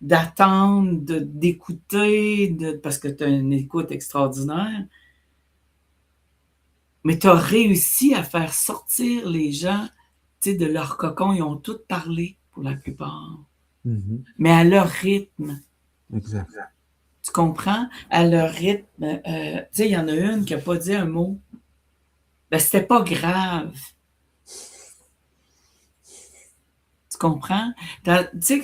d'attendre, d'écouter, parce que tu as une écoute extraordinaire, mais tu as réussi à faire sortir les gens, tu sais, de leur cocon. Ils ont tous parlé, pour la plupart. Mais à leur rythme. Exact. Tu comprends? À leur rythme. Tu sais, il y en a une qui n'a pas dit un mot. Ben, c'était pas grave. Tu comprends? Tu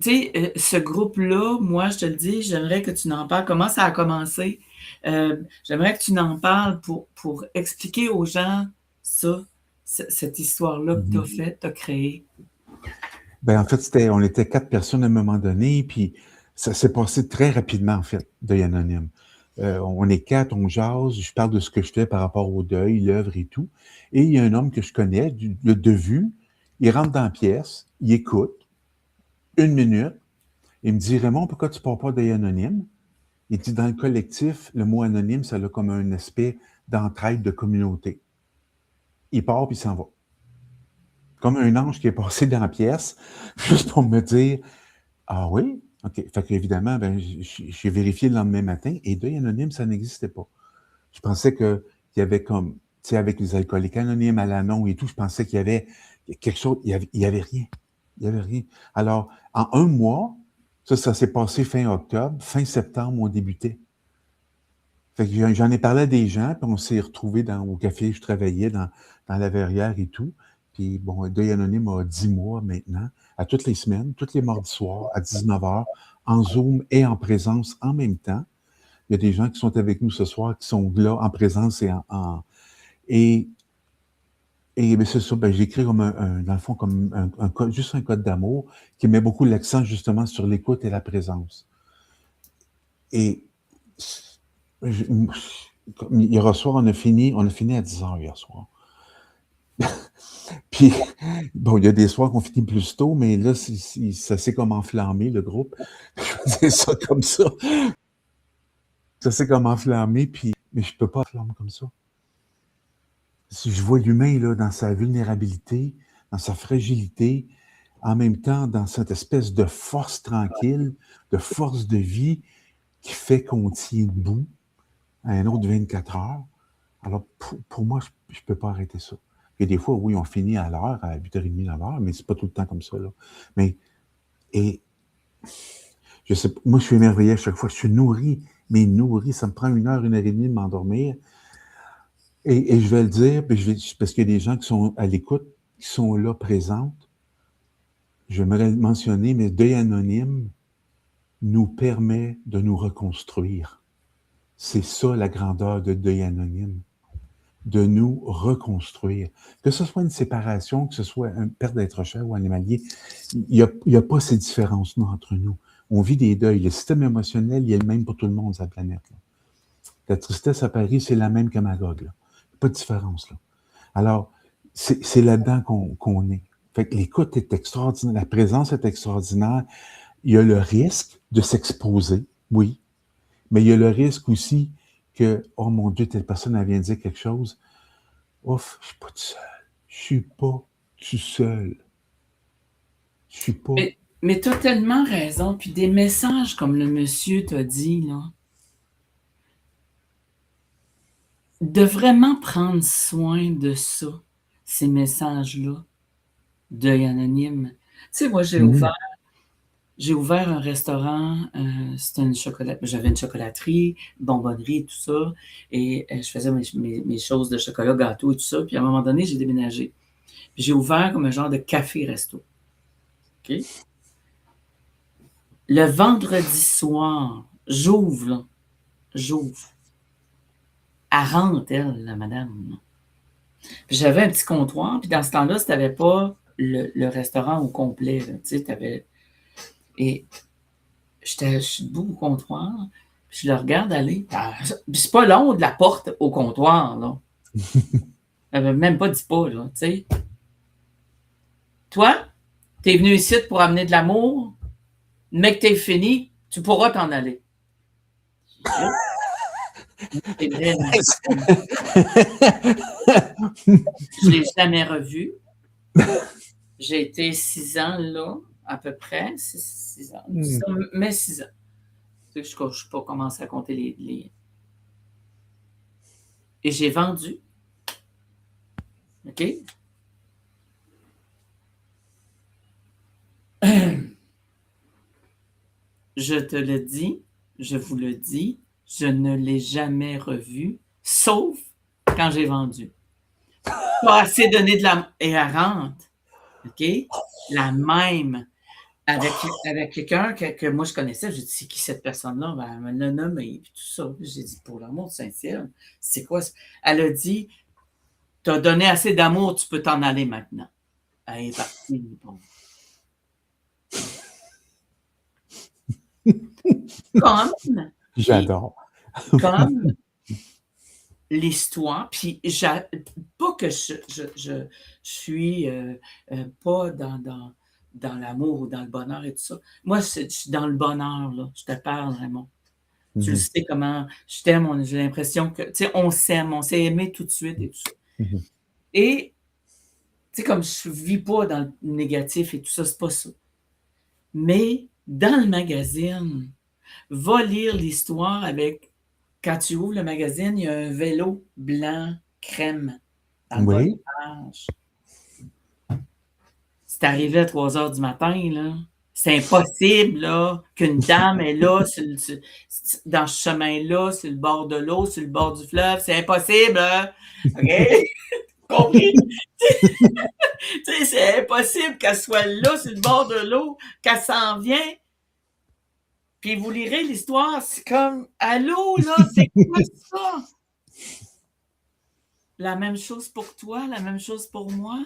sais, ce groupe-là, moi, je te le dis, j'aimerais que tu n'en parles. Comment ça a commencé? J'aimerais que tu n'en parles pour expliquer aux gens ça, cette histoire-là que tu as faite, tu as créée. Ben, en fait, on était 4 personnes à un moment donné, puis ça s'est passé très rapidement, en fait, Deuil anonyme. On est 4, on jase, je parle de ce que je fais par rapport au deuil, l'œuvre et tout. Et il y a un homme que je connais, de vue, il rentre dans la pièce, il écoute, 1 minute, il me dit « Raymond, pourquoi tu ne pars pas Deuil anonyme? » Il dit « Dans le collectif, le mot anonyme, ça a comme un aspect d'entraide de communauté. » Il part, puis il s'en va. Comme un ange qui est passé dans la pièce, juste pour me dire « Ah oui? » OK. Fait qu'évidemment, ben, j'ai vérifié le lendemain matin et Deuil anonyme, ça n'existait pas. Je pensais qu'il y avait comme, tu sais, avec les alcooliques anonymes, Al-Anon et tout, je pensais qu'il y avait quelque chose, il y avait rien. Il y avait rien. Alors, en 1 mois, ça s'est passé fin octobre, fin septembre, on débutait. Fait que j'en ai parlé à des gens, puis on s'est retrouvés au café où je travaillais, dans la Verrière et tout. Puis bon, Deuil anonyme a 10 mois maintenant, à toutes les semaines, tous les mardis soirs, à 19h, en Zoom et en présence en même temps. Il y a des gens qui sont avec nous ce soir, qui sont là en présence et ben c'est ça, ben j'ai écrit comme dans le fond, comme juste un code d'amour qui met beaucoup l'accent justement sur l'écoute et la présence. Et hier soir, on a fini à 10h hier soir. Puis, bon, il y a des soirs qu'on finit plus tôt, mais là, ça s'est comme enflammé, le groupe. Je vais dire ça comme ça. Ça s'est comme enflammé, puis, mais je peux pas enflammer comme ça. Si je vois l'humain, là, dans sa vulnérabilité, dans sa fragilité, en même temps, dans cette espèce de force tranquille, de force de vie qui fait qu'on tient debout à un autre 24 heures. Alors, pour moi, je peux pas arrêter ça. Il y a des fois, oui, on finit à l'heure, à 8h30, 9h, mais c'est pas tout le temps comme ça, là. Mais, et, je sais pas, moi, je suis émerveillé à chaque fois. Je suis nourri, mais nourri. Ça me prend 1h, 1h30 de m'endormir. Et je vais le dire, parce qu'il y a des gens qui sont à l'écoute, qui sont là, présentes. J'aimerais mentionner, mais Deuil anonyme nous permet de nous reconstruire. C'est ça, la grandeur de Deuil anonyme. De nous reconstruire. Que ce soit une séparation, que ce soit une perte d'être cher ou animalier, il y a pas ces différences-là entre nous. On vit des deuils. Le système émotionnel, il est le même pour tout le monde sur la planète. Là. La tristesse à Paris, c'est la même qu'à Magog. Là. Pas de différence. Là. Alors, c'est là-dedans qu'on est. Fait que l'écoute est extraordinaire, la présence est extraordinaire. Il y a le risque de s'exposer, oui, mais il y a le risque aussi que, oh mon Dieu, telle personne, elle vient de dire quelque chose. Ouf, je suis pas tout seul. Je suis pas tout seul. Je suis pas... Mais tu as tellement raison. Puis des messages comme le monsieur t'a dit, là, de vraiment prendre soin de ça, ces messages-là, deuil anonyme. Tu sais, moi, j'ai ouvert un restaurant, c'était j'avais une chocolaterie, bonbonnerie, tout ça, et je faisais mes choses de chocolat, gâteau et tout ça, puis à un moment donné, j'ai déménagé. Puis j'ai ouvert comme un genre de café-resto. OK? Le vendredi soir, j'ouvre. Elle rentre, elle, la madame. Puis j'avais un petit comptoir, puis dans ce temps-là, si tu n'avais pas le restaurant au complet, tu sais, tu avais... Et je suis debout au comptoir, puis je le regarde aller. Puis c'est pas long de la porte au comptoir, là. Elle avait même pas 10 pas, là, tu sais. Toi, t'es venu ici pour amener de l'amour, mais que t'es fini, tu pourras t'en aller. C'est vrai, je l'ai jamais revu. J'ai été 6 ans là, à peu près. 6 ans. 10 ans, mais 6 ans. Je ne sais pas commencer à compter les... Et j'ai vendu. OK? Je te le dis, je vous le dis, je ne l'ai jamais revu, sauf quand j'ai vendu. Pas assez donné de la... Et elle rentre. OK? La même. Avec quelqu'un que moi je connaissais, j'ai dit, c'est qui cette personne-là? Ben, elle me l'a nommé, et tout ça. J'ai dit, pour l'amour de Saint-Ciel, c'est quoi ça? Elle a dit, tu as donné assez d'amour, tu peux t'en aller maintenant. Elle est partie. Bon. J'adore. Comme l'histoire, puis pas que je suis pas dans l'amour ou dans le bonheur et tout ça. Moi, je suis dans le bonheur, là. Je te parle, Raymond. Tu le sais comment je t'aime, j'ai l'impression que, tu sais, on s'aime, on s'est aimé tout de suite et tout ça. Et, tu sais, comme je ne vis pas dans le négatif et tout ça, c'est pas ça. Mais, dans le magazine, va lire l'histoire avec, quand tu ouvres le magazine, il y a un vélo blanc crème dans le bas de la page. C'est arrivé à 3 heures du matin, là. C'est impossible, là, qu'une dame est là, dans ce chemin-là, sur le bord de l'eau, sur le bord du fleuve. C'est impossible, hein? OK? Compris? Tu sais, c'est impossible qu'elle soit là, sur le bord de l'eau, qu'elle s'en vient. Puis vous lirez l'histoire, c'est comme, allô, là, c'est quoi ça? La même chose pour toi, la même chose pour moi.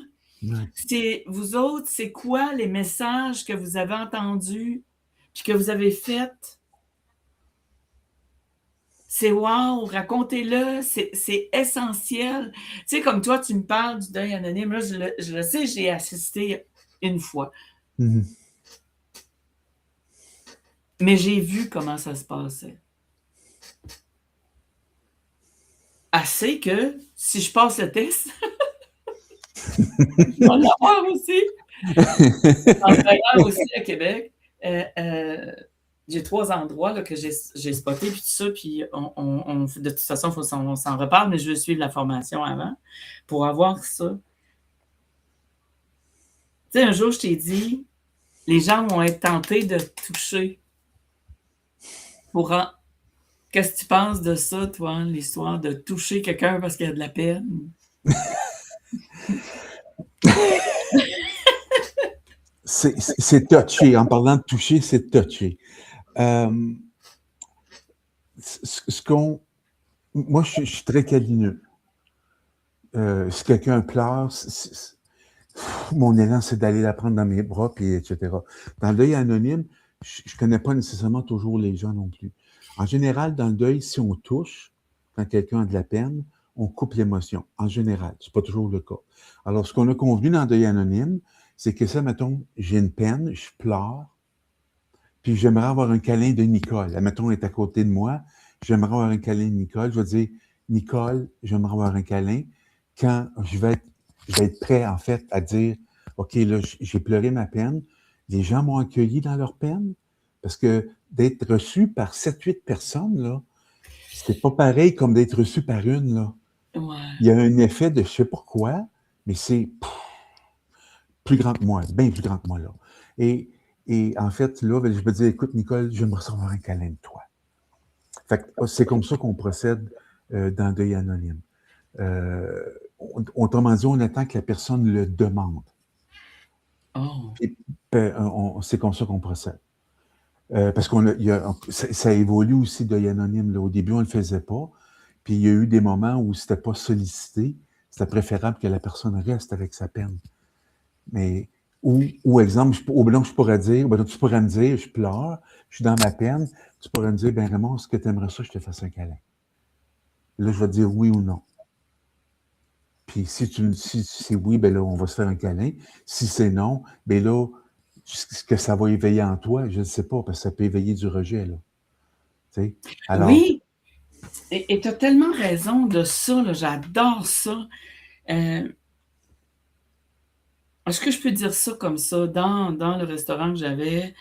C'est, vous autres, c'est quoi les messages que vous avez entendus puis que vous avez faits? C'est wow, racontez-le, c'est essentiel. Tu sais, comme toi, tu me parles du deuil anonyme, là, je le sais, j'ai assisté une fois. Mais j'ai vu comment ça se passait. Assez que, si je passe le test, je vais l'avoir aussi. En travaillant aussi à Québec, j'ai 3 endroits là, que j'ai spotés, puis tout ça, puis de toute façon, il faut qu'on s'en reparle, mais je veux suivre la formation avant pour avoir ça. Tu sais, un jour, je t'ai dit, les gens vont être tentés de toucher. Qu'est-ce que tu penses de ça, toi, l'histoire de toucher quelqu'un parce qu'il y a de la peine? C'est touché. En parlant de toucher, c'est touché. Moi, je suis très câlineux. Si quelqu'un pleure, mon élan, c'est d'aller la prendre dans mes bras, puis etc. Dans le deuil anonyme, je connais pas nécessairement toujours les gens non plus. En général, dans le deuil, si on touche, quand quelqu'un a de la peine, on coupe l'émotion. En général, c'est pas toujours le cas. Alors, ce qu'on a convenu dans le deuil anonyme, c'est que ça, mettons, j'ai une peine, je pleure, puis j'aimerais avoir un câlin de Nicole. Mettons, elle est à côté de moi, j'aimerais avoir un câlin de Nicole. Je vais dire, Nicole, j'aimerais avoir un câlin. Quand je vais être prêt, en fait, à dire, OK, là, j'ai pleuré ma peine. Les gens m'ont accueilli dans leur peine. Parce que d'être reçu par 7-8 personnes, là, c'est pas pareil comme d'être reçu par une, là. Ouais. Il y a un effet de je sais pas quoi, mais c'est plus grand que moi, bien plus grand que moi, là. Et en fait, là, je me dis, écoute, Nicole, je me recevoir un câlin de toi. Fait que c'est comme ça qu'on procède dans le deuil anonyme. Autrement dit, on attend que la personne le demande. Oh. Et, c'est comme ça qu'on procède. Parce ça évolue aussi, deuil anonyme. Là. Au début, on ne le faisait pas. Puis il y a eu des moments où c'était pas sollicité. C'était préférable que la personne reste avec sa peine. Mais, ou exemple, je pourrais dire, tu pourrais me dire, je pleure, je suis dans ma peine, tu pourrais me dire, ben Raymond, est-ce que tu aimerais ça que je te fasse un câlin? Là, je vais te dire oui ou non. Puis si c'est oui, ben là, on va se faire un câlin. Si c'est non, ben là, ce que ça va éveiller en toi, je ne sais pas, parce que ça peut éveiller du rejet, là. Tu sais? Alors, oui, et tu as tellement raison de ça, là, j'adore ça. Est-ce que je peux dire ça comme ça? Dans le restaurant que j'avais,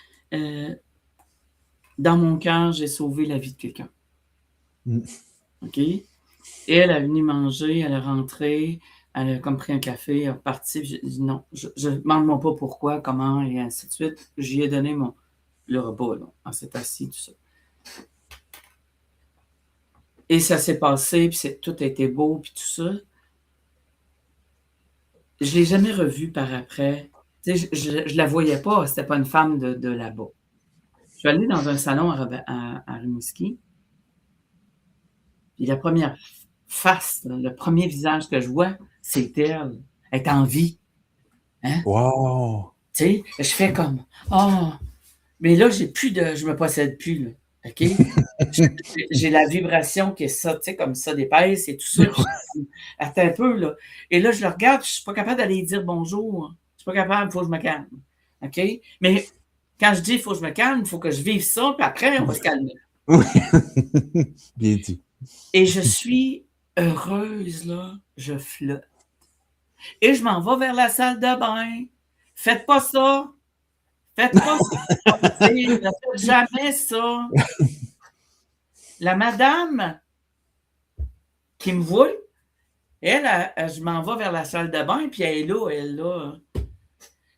dans mon cœur, j'ai sauvé la vie de quelqu'un. OK? Et elle est venue manger, elle est rentrée, elle a comme pris un café, elle est repartie. J'ai dit non, je ne demande pas pourquoi, comment, et ainsi de suite. J'y ai donné le repas, là. Elle s'est assise, tout ça. Et ça s'est passé, puis tout a été beau, puis tout ça. Je ne l'ai jamais revue par après. Tu sais, je ne la voyais pas, c'était pas une femme de là-bas. Je suis allée dans un salon à Rimouski. Puis la première face, là, le premier visage que je vois, c'est elle. Elle est en vie. Hein? wow! Tu sais, je fais comme oh, mais là, je me possède plus, là. OK? J'ai la vibration qui est ça, tu sais, comme ça, d'épaisse et tout ça. Puis attends un peu, là. Et là, je le regarde, puis je suis pas capable d'aller dire bonjour. Je suis pas capable, il faut que je me calme. OK? Mais quand je dis il faut que je me calme, il faut que je vive ça, puis après, on va se calmer. Bien dit. Et je suis heureuse, là. Je flotte. Et je m'en vais vers la salle de bain. Faites pas ça. Faites pas ça. Ne faites jamais ça. La madame qui me voit, elle, je m'en vais vers la salle de bain, puis elle est là.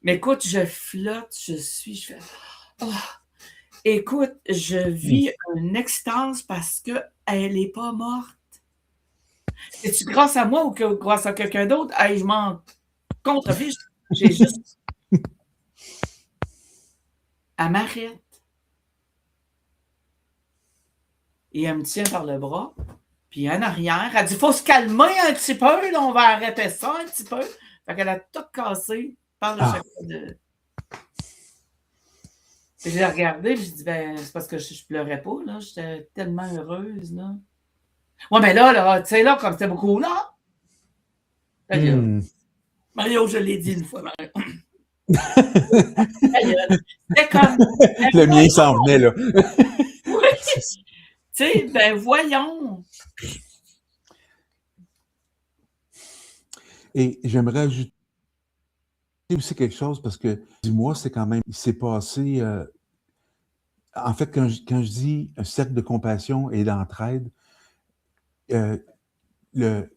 Mais écoute, je flotte, je fais oh. Écoute, je vis une extase parce qu'elle n'est pas morte. C'est-tu grâce à moi ou grâce à quelqu'un d'autre? Hey, je m'en contrefiche. J'ai juste... Elle m'arrête. Et elle me tient par le bras. Puis en arrière, elle dit, il faut se calmer un petit peu, là, on va arrêter ça un petit peu. Fait qu'elle a tout cassé par le chakra de... Puis je l'ai regardé, puis je dis, ben, c'est parce que je pleurais pas, là. J'étais tellement heureuse, là. Ouais, mais là, tu sais, là, comme c'était beaucoup, là. Mario, je l'ai dit une fois, Mario. C'était comme. Le mien s'en venait, là. Oui. Tu sais, ben, voyons. Et j'aimerais ajouter aussi quelque chose parce que 10 mois, c'est quand même, il s'est passé. En fait, quand je dis un cercle de compassion et d'entraide, le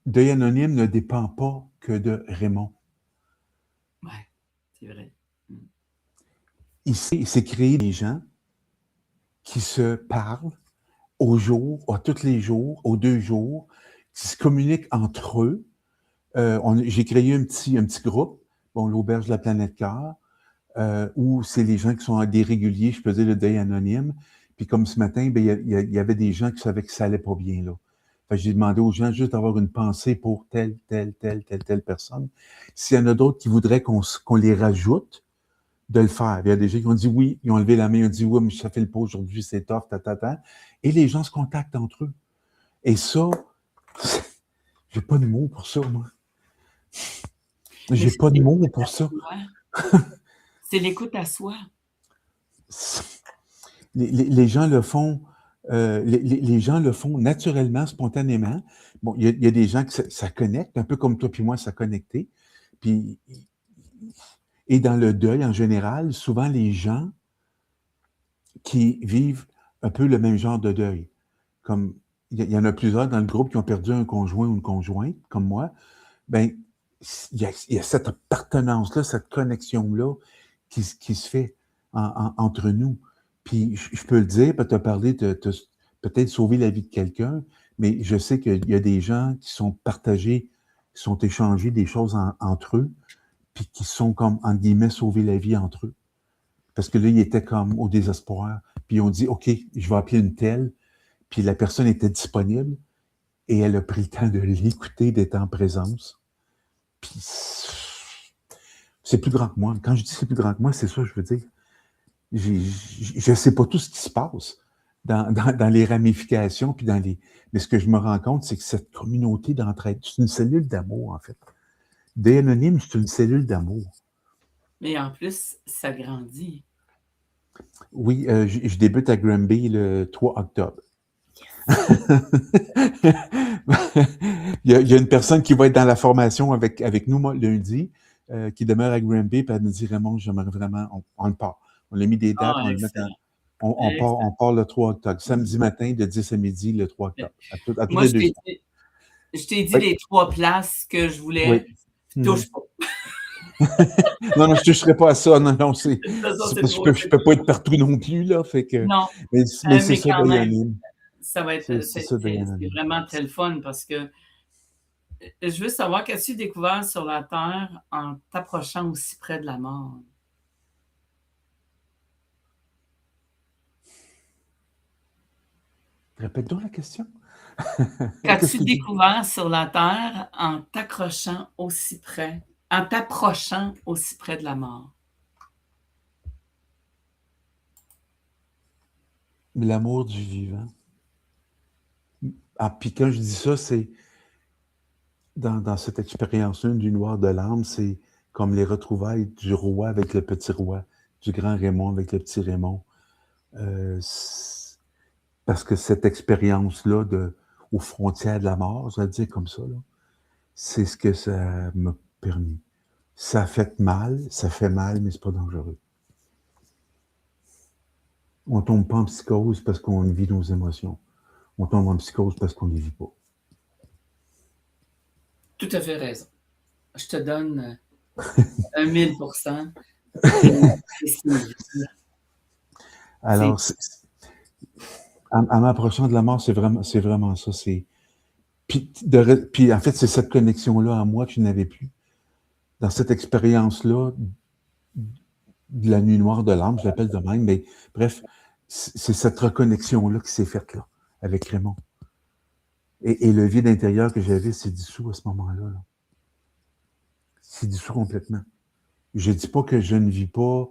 deuil anonyme ne dépend pas que de Raymond. Oui, c'est vrai. Il s'est créé des gens qui se parlent au jour, à tous les jours, aux 2 jours, qui se communiquent entre eux. J'ai créé un petit groupe, l'Auberge de la Planète Cœur, où c'est les gens qui sont des réguliers, je peux dire le deuil anonyme. Puis comme ce matin, ben, il y avait des gens qui savaient que ça allait pas bien, là. Fait que j'ai demandé aux gens juste d'avoir une pensée pour telle personne. S'il y en a d'autres qui voudraient qu'on les rajoute, de le faire. Il y a des gens qui ont dit oui, ils ont levé la main, ils ont dit oui, mais ça fait le pas aujourd'hui, c'est tough, Et les gens se contactent entre eux. Et ça, j'ai pas de mots pour ça, moi. J'ai Mais pas c'est de mots l'écoute pour à ça. soi. C'est l'écoute à soi. Les gens le font, les gens le font naturellement, spontanément. Bon, il y a des gens que ça connecte, un peu comme toi puis moi, ça connecté. Puis, et dans le deuil, en général, souvent les gens qui vivent un peu le même genre de deuil, comme il y en a plusieurs dans le groupe qui ont perdu un conjoint ou une conjointe, comme moi, ben il y a cette appartenance-là, cette connexion-là qui se fait entre nous. Puis je peux le dire, tu as parlé de peut-être sauver la vie de quelqu'un, mais je sais qu'il y a des gens qui sont partagés, qui sont échangés des choses entre eux, puis qui sont comme, entre guillemets, sauver la vie entre eux. Parce que là, ils étaient comme au désespoir. Puis ils ont dit, OK, je vais appeler une telle. Puis la personne était disponible et elle a pris le temps de l'écouter, d'être en présence. Puis c'est plus grand que moi. Quand je dis c'est plus grand que moi, c'est ça que je veux dire. Je ne sais pas tout ce qui se passe dans les ramifications, puis mais ce que je me rends compte, c'est que cette communauté d'entraide, c'est une cellule d'amour, en fait. Des anonymes, c'est une cellule d'amour. Mais en plus, ça grandit. Oui, je débute à Granby le 3 octobre. il y a une personne qui va être dans la formation avec nous lundi, qui demeure à Granby, puis elle me dit, Raymond, j'aimerais vraiment, on le part. On a mis des dates, on le met on part le 3 octobre, samedi matin de 10 à midi le 3 octobre, à tous Moi, les deux jours. je t'ai dit Oui. les 3 places que je voulais. Oui. Touche pas. Non, je ne toucherai pas à ça. Non, Ça, je peux pas être partout non plus, là. Fait que, non, mais c'est ça, quand même, Diane. ça va être, C'est ça, Diane. c'est vraiment très le fun parce que je veux savoir, qu'as-tu découvert sur la Terre en t'approchant aussi près de la mort? Répète donc la question. Qu'as-tu découvert sur la Terre en t'approchant aussi près de la mort? L'amour du vivant. Ah, puis quand je dis ça, c'est dans cette expérience-là du noir de l'âme, c'est comme les retrouvailles du roi avec le petit roi, du grand Raymond avec le petit Raymond. Parce que cette expérience-là aux frontières de la mort, je vais le dire comme ça, là, c'est ce que ça m'a permis. Ça fait mal, mais c'est pas dangereux. On tombe pas en psychose parce qu'on vit nos émotions. On tombe en psychose parce qu'on ne les vit pas. Tout à fait raison. Je te donne 1000%. Alors, en m'approchant de la mort, c'est vraiment ça. Puis en fait, c'est cette connexion-là en moi que je n'avais plus. Dans cette expérience-là de la nuit noire de l'âme, je l'appelle de même, mais bref, c'est cette reconnexion-là qui s'est faite là, avec Raymond. Et le vide intérieur que j'avais s'est dissous à ce moment-là. Là. C'est dissous complètement. Je dis pas que je ne vis pas.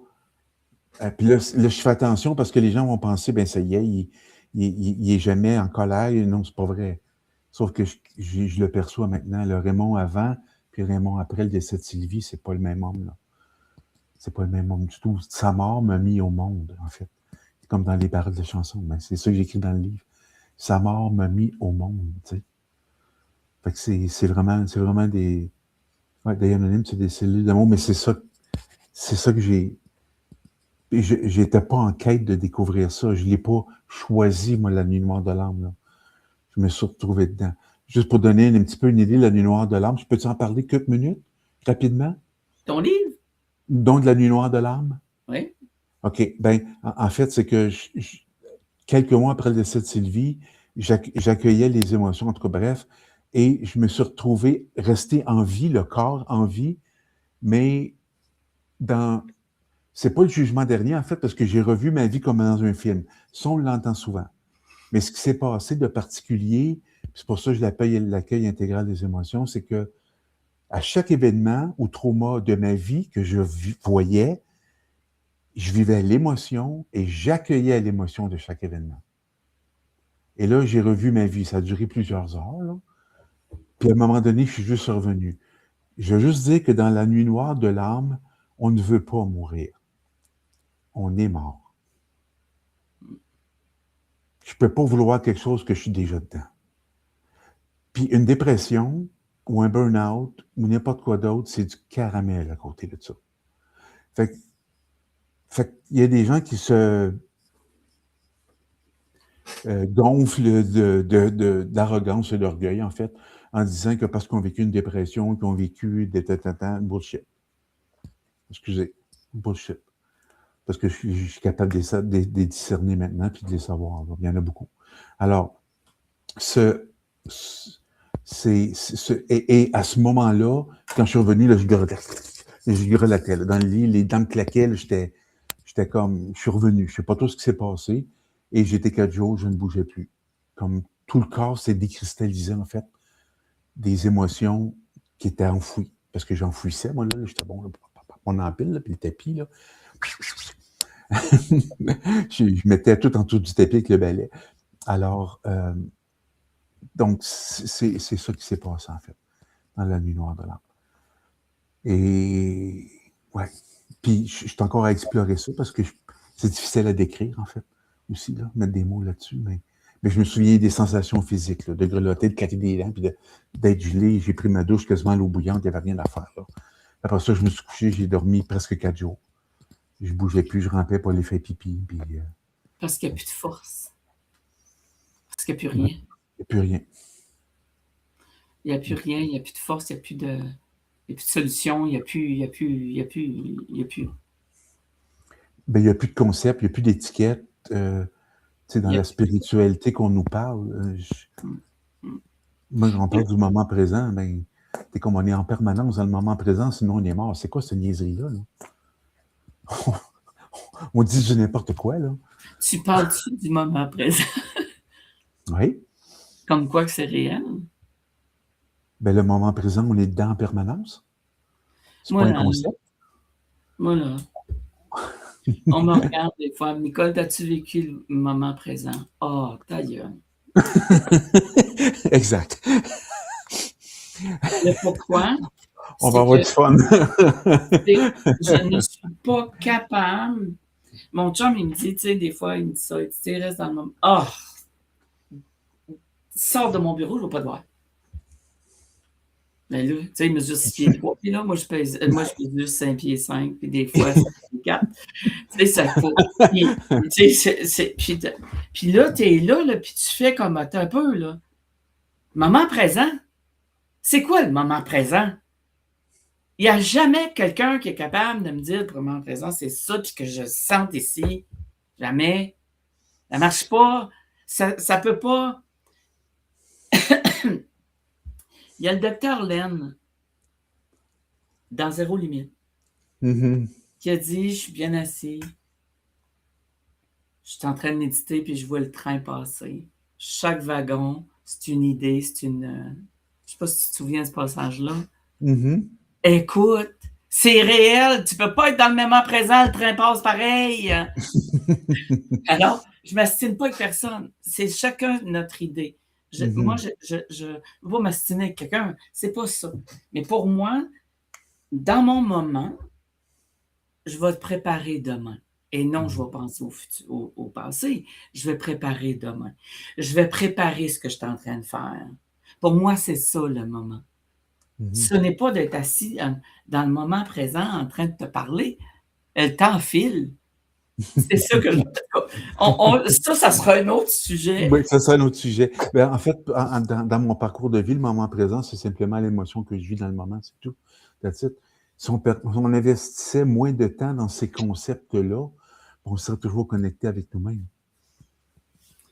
Puis là, je fais attention parce que les gens vont penser, ben ça y est, il est jamais en colère. Non, c'est pas vrai. Sauf que je le perçois maintenant. Le Raymond avant, puis Raymond après le décès de Sylvie, c'est pas le même homme, là. C'est pas le même homme du tout. Sa mort m'a mis au monde, en fait. Comme dans les paroles de chansons. Ben, c'est ça que j'écris dans le livre. Sa mort m'a mis au monde, tu sais. Fait que c'est vraiment des... Ouais, des anonymes, c'est des cellules d'amour, mais c'est ça que j'ai... J'étais pas en quête de découvrir ça. Je l'ai pas choisi, moi, la nuit noire de l'âme, là. Je me suis retrouvé dedans. Juste pour donner un petit peu une idée, la nuit noire de l'âme, je peux en parler quelques minutes, rapidement? Ton livre? Donc, la nuit noire de l'âme? Oui. OK. Ben, en fait, c'est que quelques mois après le décès de Sylvie, j'accueillais les émotions, en tout cas, bref, et je me suis retrouvé resté en vie, le corps en vie, mais c'est pas le jugement dernier, en fait, parce que j'ai revu ma vie comme dans un film. Ça, on l'entend souvent. Mais ce qui s'est passé de particulier, c'est pour ça que je l'appelle l'accueil intégral des émotions, c'est que à chaque événement ou trauma de ma vie que je voyais, je vivais l'émotion et j'accueillais l'émotion de chaque événement. Et là, j'ai revu ma vie. Ça a duré plusieurs heures, là. Puis à un moment donné, je suis juste revenu. Je veux juste dire que dans la nuit noire de l'âme, on ne veut pas mourir. On est mort. Je ne peux pas vouloir quelque chose que je suis déjà dedans. Puis une dépression ou un burn-out ou n'importe quoi d'autre, c'est du caramel à côté de ça. Fait qu'il y a des gens qui se gonflent d'arrogance et d'orgueil, en fait, en disant que parce qu'ils ont vécu une dépression, qu'ils ont vécu des bullshit. Excusez, bullshit. Parce que je suis capable de les discerner maintenant puis de les savoir. Il y en a beaucoup. Alors, et à ce moment-là, quand je suis revenu, là, je grelottais. Dans le lit, les dents me claquaient. Là, j'étais comme, je suis revenu. Je ne sais pas tout ce qui s'est passé. Et j'étais 4 jours, je ne bougeais plus. Comme tout le corps s'est décristallisé, en fait, des émotions qui étaient enfouies. Parce que j'enfouissais, moi, là, j'étais bon, là, mon empile, là, puis le tapis, là. je mettais tout en dessous du tapis avec le balai. Alors, donc, c'est ça qui s'est passé, en fait, dans la nuit noire de l'âme. Et, ouais. Puis, je suis encore à explorer ça parce que c'est difficile à décrire, en fait, aussi, là, mettre des mots là-dessus, mais je me souviens des sensations physiques, là, de grelotter, de claquer des dents, puis d'être gelé. J'ai pris ma douche quasiment à l'eau bouillante, il n'y avait rien à faire, là. Après ça, je me suis couché, j'ai dormi presque 4 jours. Je bougeais plus, je rampais pour aller faire pipi. Puis, Parce qu'il n'y a plus de force. Parce qu'il n'y a plus rien. Il n'y a plus rien. Il n'y a plus rien, il n'y a plus de force, il n'y a plus de solution, il n'y a plus. Ben, il n'y a plus de concept, il n'y a plus d'étiquette. Dans la spiritualité qu'on nous parle. Moi, quand on parle du moment présent, ben, c'est comme on est en permanence dans le moment présent, sinon on est mort. C'est quoi cette niaiserie-là, là? On dit du n'importe quoi, là. Tu parles-tu du moment présent? Oui. Comme quoi que c'est réel? Ben, le moment présent, on est dedans en permanence. C'est pas un concept. Moi, là, on me regarde des fois. Nicole, as-tu vécu le moment présent? Oh, ta gueule. Exact. Le pourquoi? On va avoir du fun. Je ne suis pas capable. Mon chum, il me dit, tu sais, des fois, il me dit ça, il dit, reste dans le moment. Ah! Sors de mon bureau, je ne veux pas te voir. Mais là, tu sais, il mesure 6 pieds 3, puis là, moi, je pèse juste 5 pieds 5, puis des fois, 5 pieds 4. Tu sais, ça faut. Puis là, tu es là, puis tu fais comme, attends un peu, là. Moment présent? C'est quoi le moment présent? Il n'y a jamais quelqu'un qui est capable de me dire, le moment présent, c'est ça, puis que je sente ici. Jamais. Ça ne marche pas. Ça ne peut pas. Il y a le docteur Len, dans Zéro Limite, qui a dit, je suis bien assis, je suis en train de méditer, puis je vois le train passer. Chaque wagon, c'est une idée, c'est une... Je ne sais pas si tu te souviens de ce passage-là. Écoute, c'est réel, tu ne peux pas être dans le moment présent, le train passe pareil. Alors, je ne m'astine pas avec personne. C'est chacun notre idée. Moi, je ne veux pas m'astiner avec quelqu'un. C'est pas ça. Mais pour moi, dans mon moment, je vais te préparer demain. Et non, je vais penser au passé. Je vais préparer demain. Je vais préparer ce que je suis en train de faire. Pour moi, c'est ça le moment. Ce n'est pas d'être assis dans le moment présent en train de te parler. Le temps file. C'est ça que ça sera un autre sujet. Oui, ça sera un autre sujet. Ben, en fait, dans mon parcours de vie, le moment présent, c'est simplement l'émotion que je vis dans le moment, c'est tout. That's it. Si on investissait moins de temps dans ces concepts-là, on serait toujours connecté avec nous-mêmes.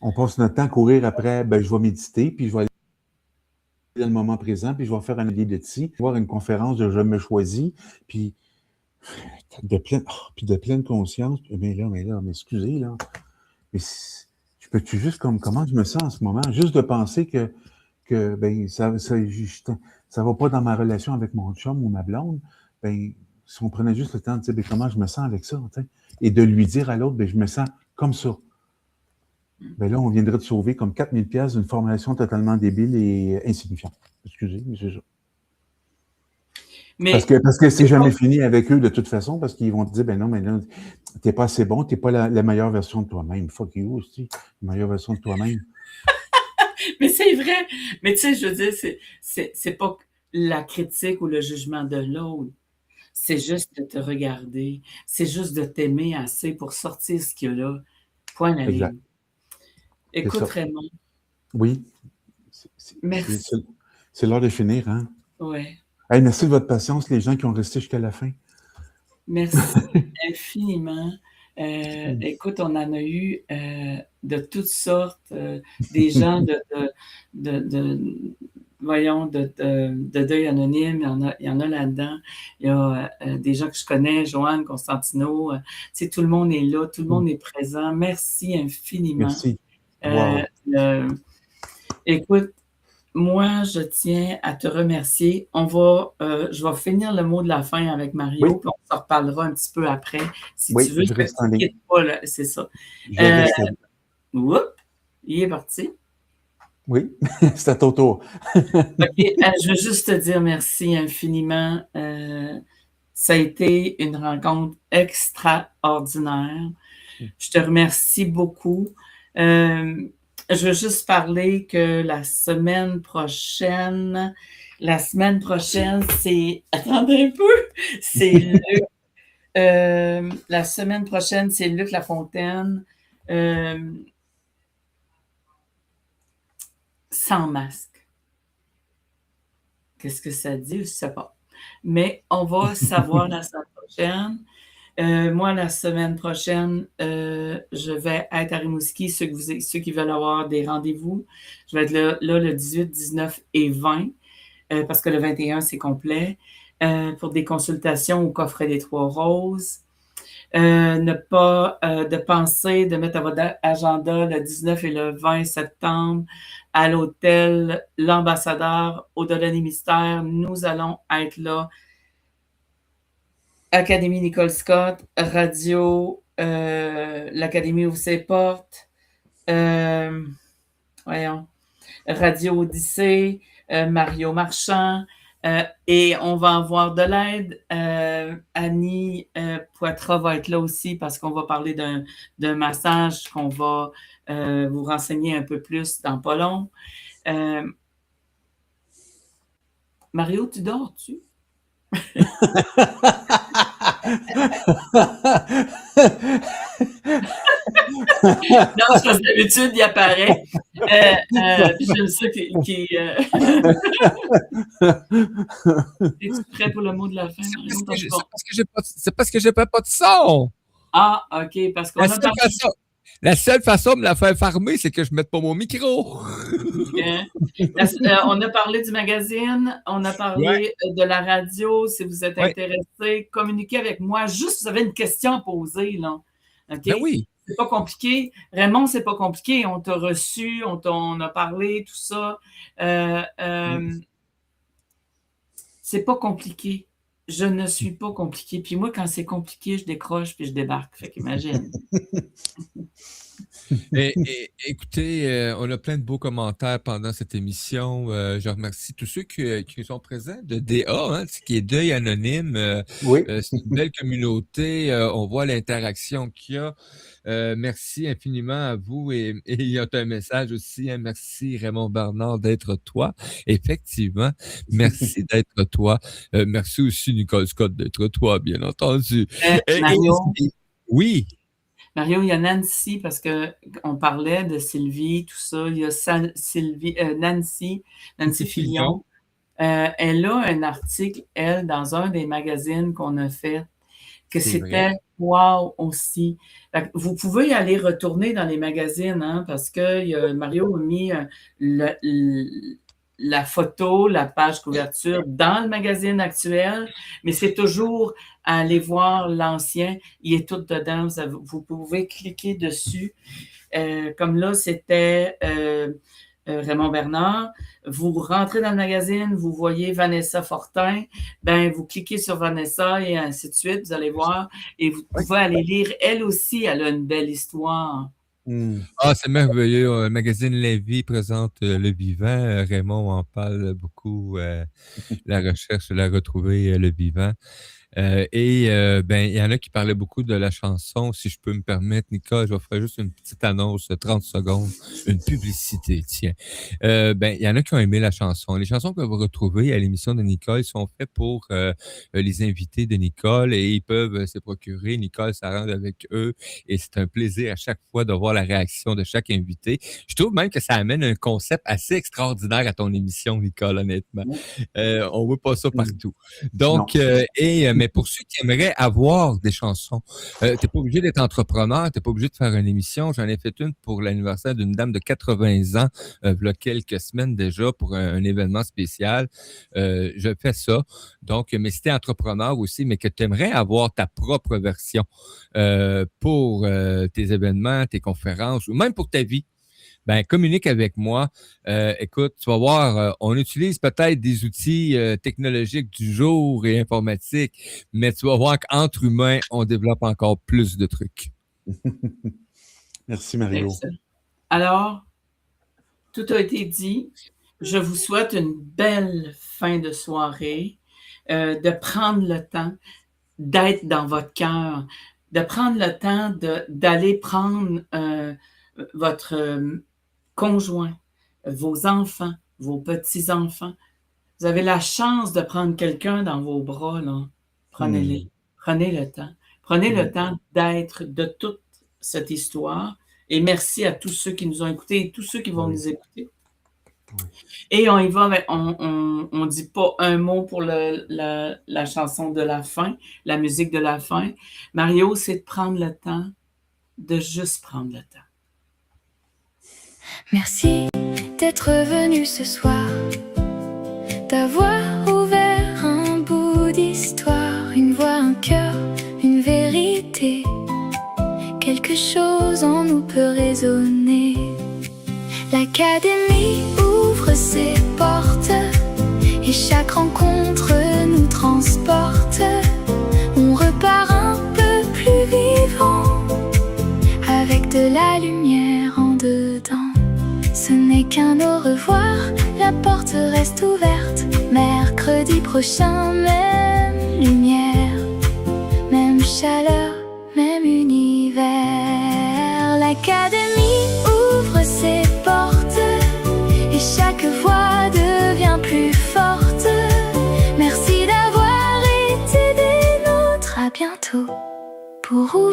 On passe notre temps à courir après, ben, je vais méditer, puis je vais aller dans le moment présent, puis je vais faire un atelier de ti, voir une conférence de Je me choisis, puis de pleine conscience. Mais excusez, là. Mais je peux-tu juste comment je me sens en ce moment? Juste de penser que ben, ça va pas dans ma relation avec mon chum ou ma blonde, ben, si on prenait juste le temps de dire, ben, comment je me sens avec ça, tu sais, et de lui dire à l'autre, ben, je me sens comme ça. Ben là, on viendrait de sauver comme 4 000 $ d'une formation totalement débile et insignifiante. Excusez, mais c'est ça. Mais Parce que c'est jamais fini avec eux de toute façon, parce qu'ils vont te dire, ben non, mais là, t'es pas assez bon, t'es pas la meilleure version de toi-même. Fuck you aussi, la meilleure version de toi-même. Mais c'est vrai. Mais tu sais, je veux dire, c'est pas la critique ou le jugement de l'autre. C'est juste de te regarder. C'est juste de t'aimer assez pour sortir ce qu'il y a là. Point la Exact. ligne. Écoute, Raymond. Oui. Merci. C'est l'heure de finir, hein? Ouais. Hey, merci de votre patience, les gens qui ont resté jusqu'à la fin. Merci infiniment. Écoute, on en a eu de toutes sortes, des gens voyons, de deuil anonyme, il y en a là-dedans. Il y a des gens que je connais, Joanne, Constantino, tu sais, tout le monde est là, tout le monde est présent. Merci infiniment. Merci. Wow. Écoute, moi, je tiens à te remercier. Je vais finir le mot de la fin avec Mario, puis on s'en reparlera un petit peu après. Si tu veux, je reste en ligne. C'est ça. Je reste en ligne. Oups, il est parti. Oui, c'est à ton tour. OK, je veux juste te dire merci infiniment. Ça a été une rencontre extraordinaire. Je te remercie beaucoup. Je veux juste parler que la semaine prochaine, c'est... Attendez un peu! C'est Luc. La semaine prochaine, c'est Luc Lafontaine. Sans masque. Qu'est-ce que ça dit? Je ne sais pas. Mais on va savoir la semaine prochaine. Moi, la semaine prochaine, je vais être à Rimouski, ceux qui veulent avoir des rendez-vous. Je vais être là le 18, 19 et 20, parce que le 21, c'est complet, pour des consultations au coffret des Trois Roses. Ne pas de penser de mettre à votre agenda le 19 et le 20 septembre à l'hôtel L'Ambassadeur, au-delà des mystères. Nous allons être là. Académie Nicole Scott, radio, l'Académie ouvre ses portes, Radio Odyssée, Mario Marchand, et on va avoir de l'aide. Annie Poitras va être là aussi parce qu'on va parler d'un massage qu'on va vous renseigner un peu plus dans pas long. Mario, tu dors-tu? Non, parce que d'habitude, il apparaît. J'aime ça Es-tu prêt pour le mot de la fin? C'est parce que j'ai pas de son. Ah, OK, parce qu'on a parlé... La seule façon de me la faire farmer, c'est que je mette pas mon micro. On a parlé du magazine, on a parlé de la radio. Si vous êtes intéressé, communiquez avec moi. Juste, vous avez une question à poser, là. OK? Ben oui. C'est pas compliqué. Raymond, c'est pas compliqué. On t'a reçu, on a parlé, tout ça. C'est pas compliqué. Je ne suis pas compliqué. Puis moi, quand c'est compliqué, je décroche puis je débarque. Fait qu'imagine. Écoutez, on a plein de beaux commentaires pendant cette émission. Je remercie tous ceux qui sont présents de DA, ce qui est Deuil Anonyme. C'est une belle communauté. On voit l'interaction qu'il y a. Merci infiniment à vous. Et il y a un message aussi. Merci Raymond Bernard d'être toi. Effectivement, merci d'être toi. Merci aussi Nicole Scott d'être toi, bien entendu. Mario, oui. Mario, il y a Nancy, parce qu'on parlait de Sylvie, tout ça. Il y a Nancy Fillon. Elle a un article, elle, dans un des magazines qu'on a fait, que c'était wow aussi. Vous pouvez aller retourner dans les magazines, parce que Mario a mis la photo, la page couverture dans le magazine actuel, mais c'est toujours à aller voir l'ancien. Il est tout dedans. Vous pouvez cliquer dessus. Comme là, c'était Raymond Bernard. Vous rentrez dans le magazine, vous voyez Vanessa Fortin, ben vous cliquez sur Vanessa et ainsi de suite, vous allez voir, et vous pouvez aller lire. Elle aussi, elle a une belle histoire. Ah, c'est merveilleux. Le magazine La Vie présente Le Vivant. Raymond en parle beaucoup. La recherche, la retrouver Le Vivant. Ben, il y en a qui parlaient beaucoup de la chanson. Si je peux me permettre, Nicole, je vais faire juste une petite annonce, 30 secondes, une publicité, tiens. Ben, il y en a qui ont aimé la chanson. Les chansons que vous retrouvez à l'émission de Nicole sont faites pour les invités de Nicole et ils peuvent se procurer. Nicole s'arrange avec eux et c'est un plaisir à chaque fois de voir la réaction de chaque invité. Je trouve même que ça amène un concept assez extraordinaire à ton émission, Nicole, honnêtement. On voit pas ça partout. Donc, mais pour ceux qui aimeraient avoir des chansons, t'es pas obligé d'être entrepreneur, t'es pas obligé de faire une émission. J'en ai fait une pour l'anniversaire d'une dame de 80 ans, il y a quelques semaines déjà, pour un événement spécial. Je fais ça. Donc, mais si t'es entrepreneur aussi, mais que tu aimerais avoir ta propre version pour tes événements, tes conférences, ou même pour ta vie, ben communique avec moi. Écoute, tu vas voir, on utilise peut-être des outils technologiques du jour et informatiques, mais tu vas voir qu'entre humains, on développe encore plus de trucs. Merci, Mario. Excellent. Alors, tout a été dit. Je vous souhaite une belle fin de soirée, de prendre le temps d'être dans votre cœur, de prendre le temps d'aller prendre votre conjoint, vos enfants, vos petits-enfants. Vous avez la chance de prendre quelqu'un dans vos bras, là. Prenez-les. Prenez le temps. Prenez le temps d'être de toute cette histoire. Et merci à tous ceux qui nous ont écoutés et tous ceux qui vont nous écouter. Et on y va, on dit pas un mot pour la chanson de la fin, la musique de la fin. Mario, c'est de prendre le temps, de juste prendre le temps. Merci d'être venu ce soir, d'avoir ouvert un bout d'histoire, une voix, un cœur, une vérité. Quelque chose en nous peut résonner. L'Académie ouvre ses portes et chaque rencontre nous transporte. On repart un peu plus vivant avec de la lumière en dedans. Ce n'est qu'un au revoir, la porte reste ouverte. Mercredi prochain, même lumière, même chaleur, même univers. L'Académie ouvre ses portes et chaque voix devient plus forte. Merci d'avoir été des nôtres, à bientôt pour ouvrir